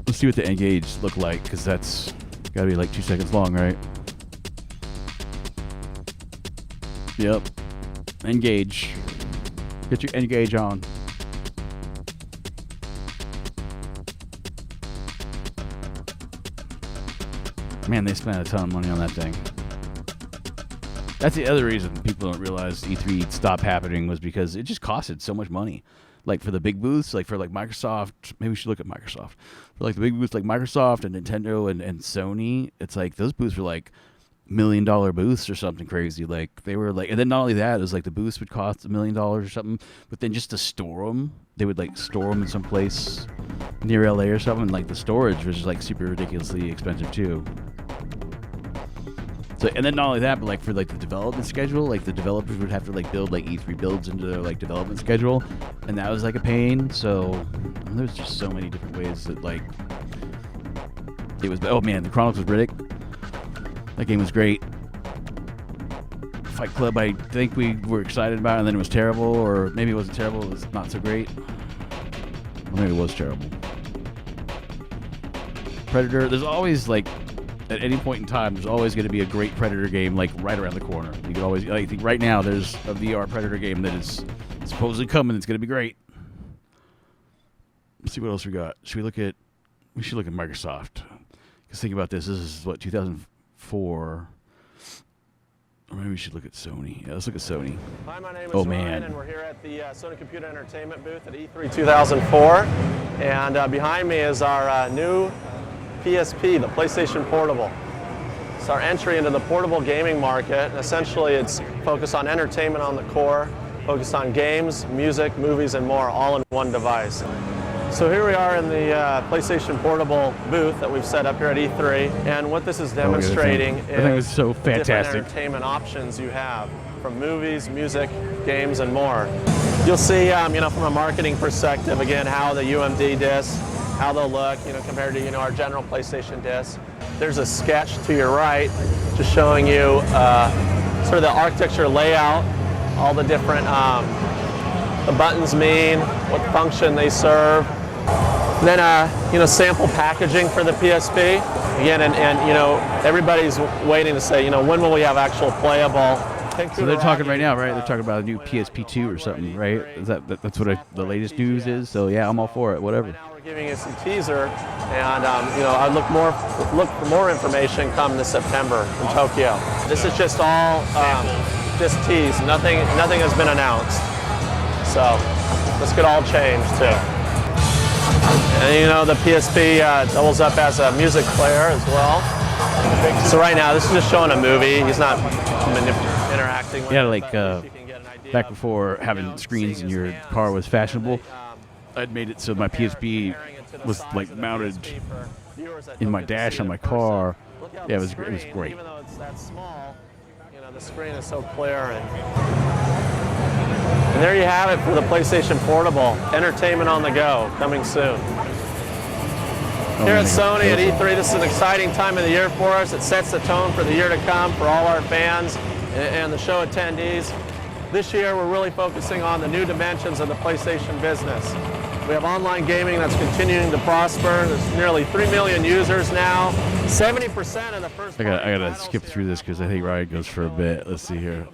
Speaker 1: Let's see what the N-Gage look like, because that's got to be like 2 seconds long, right? Yep. N-Gage. Get your N-Gage on. Man, they spent a ton of money on that thing. That's the other reason people don't realize E3 stopped happening was because it just costed so much money. Like for the big booths, like for like Microsoft, maybe we should look at Microsoft. For like the big booths like Microsoft and Nintendo and Sony, it's like those booths were like $1 million booths or something crazy. Like they were like, and then not only that, it was like the booths would cost $1 million or something, but then just to store them, they would like store them in some place near LA or something. Like the storage was just like super ridiculously expensive too. So, and then not only that, but like for like the development schedule, like the developers would have to like build like E3 builds into their like development schedule, and that was like a pain. So there's just so many different ways that like it was. Oh man, the Chronicles of Riddick, that game was great. Fight Club, I think we were excited about, and then it was terrible, or maybe it wasn't terrible, it was not so great, or maybe it was terrible. Predator, there's always like. At any point in time, there's always going to be a great Predator game, like right around the corner. You could always, I think, right now there's a VR Predator game that is supposedly coming. It's going to be great. Let's see what else we got. Should we look at? We should look at Microsoft. Because think about this. This is what 2004. Or maybe we should look at Sony. Yeah, let's look at Sony.
Speaker 3: Hi, my name is Ryan, and we're here at the Sony Computer Entertainment booth at E3 2004. And behind me is our new PSP, the PlayStation Portable. It's our entry into the portable gaming market. And essentially, it's focused on entertainment on the core, focused on games, music, movies, and more, all in one device. So here we are in the PlayStation Portable booth that we've set up here at E3, and what this is demonstrating is
Speaker 1: so
Speaker 3: different
Speaker 1: fantastic
Speaker 3: entertainment options you have, from movies, music, games, and more. You'll see, from a marketing perspective, again, how the UMD discs, how they'll look, compared to, our general PlayStation disc. There's a sketch to your right, just showing you sort of the architecture layout, all the different, the buttons mean, what function they serve. And then, sample packaging for the PSP. Again, and everybody's waiting to say, when will we have actual playable?
Speaker 1: So they're talking right now, right? They're talking about a new PSP2 or something, right? Is that's what the latest news is? So yeah, I'm all for it. Whatever.
Speaker 3: Giving us some teaser, and I look for more information come this September in Tokyo. This is just all just teased. Nothing has been announced. So this could all change too. And the PSP doubles up as a music player as well. So right now, this is just showing a movie. He's not interacting with.
Speaker 1: Yeah, like back before having screens in your car was fashionable. I'd made it so my PSP was like mounted in my dash on my car. Yeah, it was great.
Speaker 3: Even though it's that small, the screen is so clear. And there you have it for the PlayStation Portable. Entertainment on the go, coming soon. Here at Sony at E3, this is an exciting time of the year for us. It sets the tone for the year to come for all our fans and the show attendees. This year, we're really focusing on the new dimensions of the PlayStation business. We have online gaming that's continuing to prosper. There's nearly 3 million users now. 70% of the first.
Speaker 1: I gotta skip through this because I think Ryan goes for a bit. Let's see here.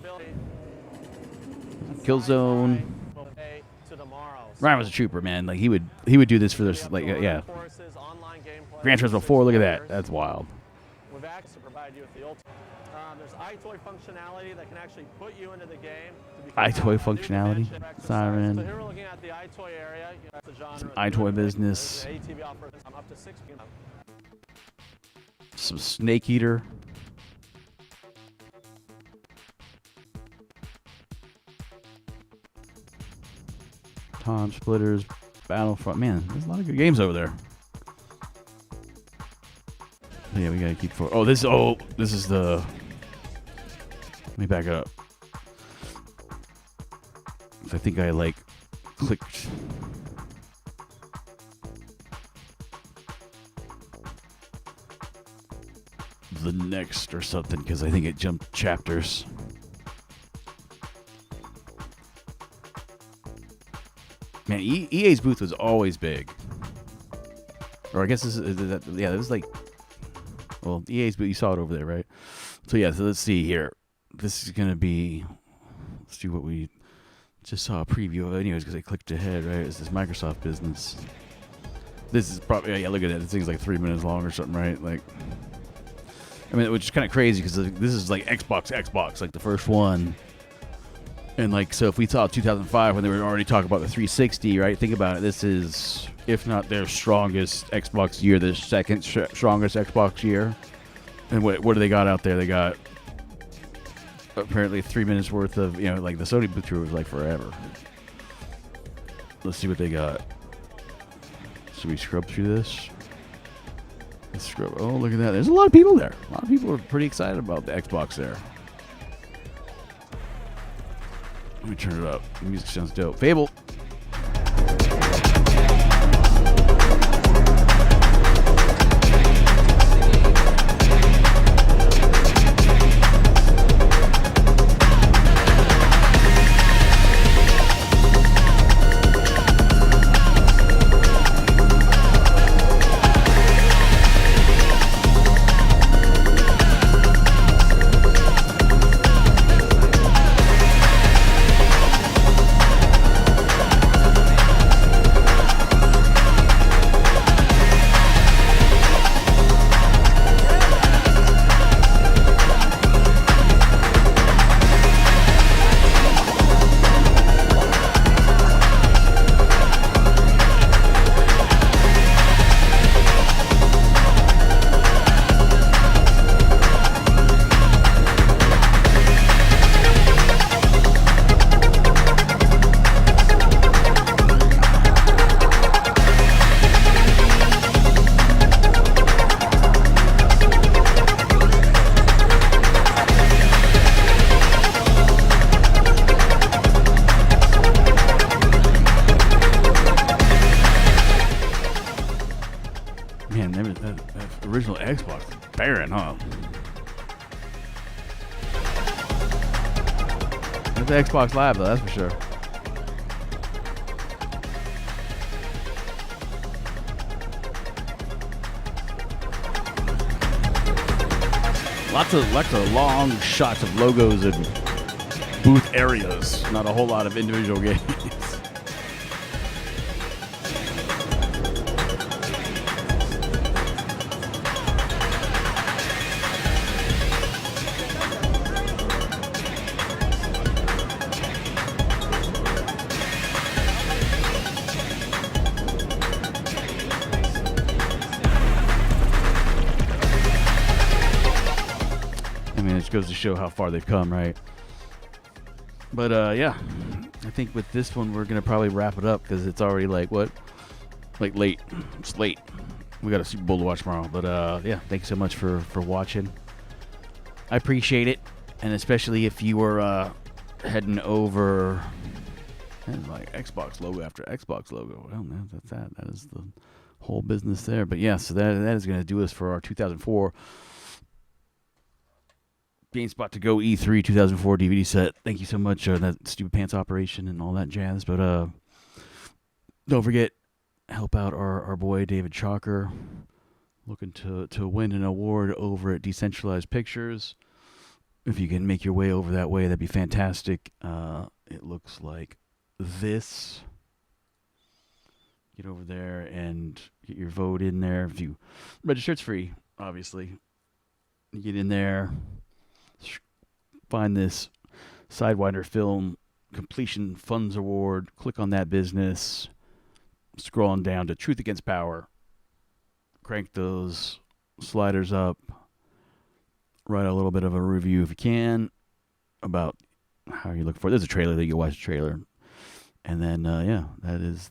Speaker 1: Killzone. Ryan was a trooper, man. Like he would do this for this. Like yeah. Gran Turismo 4. Look at that. That's wild.
Speaker 3: We've access to provide you with the ultimate. There's iToy functionality that can actually put you into the game.
Speaker 1: iToy functionality. Siren.
Speaker 3: So here we're looking at the iToy area.
Speaker 1: Some iToy business.
Speaker 3: Up to 6 people.
Speaker 1: Some Snake Eater. Time Splitters. Battlefront. Man, there's a lot of good games over there. Yeah, we gotta keep for. Oh, this is the. Let me back up. I think I like clicked. The next or something because I think it jumped chapters. Man, EA's booth was always big. Or I guess this is that. Yeah, it was like. Well, EA's booth, you saw it over there, right? So yeah, so let's see here. This is gonna be. Let's do what we just saw a preview of, anyways, because I clicked ahead. Right, it's this Microsoft business. This is probably yeah. Look at that. This thing's like 3 minutes long or something, right? Like. I mean, which is kind of crazy because this is like Xbox, like the first one. And like, so if we saw 2005 when they were already talking about the 360, right? Think about it. This is, if not their strongest Xbox year, their second strongest Xbox year. And what do they got out there? They got apparently 3 minutes worth of, like the Sony booth tour was like forever. Let's see what they got. Should we scrub through this? Let's scrub. Oh, look at that. There's a lot of people there. A lot of people are pretty excited about the Xbox there. Let me turn it up. The music sounds dope. Fable. That original Xbox is barren, huh? That's the Xbox Live, though, that's for sure. Lots of long shots of logos and booth areas. Not a whole lot of individual games. Goes to show how far they've come, right? But yeah, I think with this one we're gonna probably wrap it up because it's already like late. It's late. We got a Super Bowl to watch tomorrow. But yeah, thank you so much for watching. I appreciate it, and especially if you were heading over. And like Xbox logo after Xbox logo. Well, man, that's that. That is the whole business there. But yeah, so that is gonna do us for our 2004. GameSpot to Go E3 2004 DVD set. Thank you so much, that Stupid Pants operation and all that jazz. But don't forget, help out our boy David Chalker, looking to win an award over at Decentralized Pictures. If you can make your way over that way, that'd be fantastic. It looks like this. Get over there and get your vote in there. If you register, it's free, obviously. You get in there. Find this Sidewinder Film Completion Funds Award. Click on that business. Scroll on down to Truth Against Power. Crank those sliders up. Write a little bit of a review if you can about how you look for it. There's a trailer that you watch the trailer, and then yeah, that is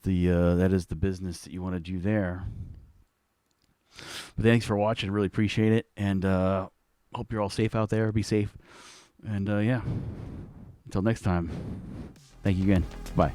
Speaker 1: the business that you want to do there. But thanks for watching. Really appreciate it, and hope you're all safe out there. Be safe. And yeah, until next time, thank you again. Bye.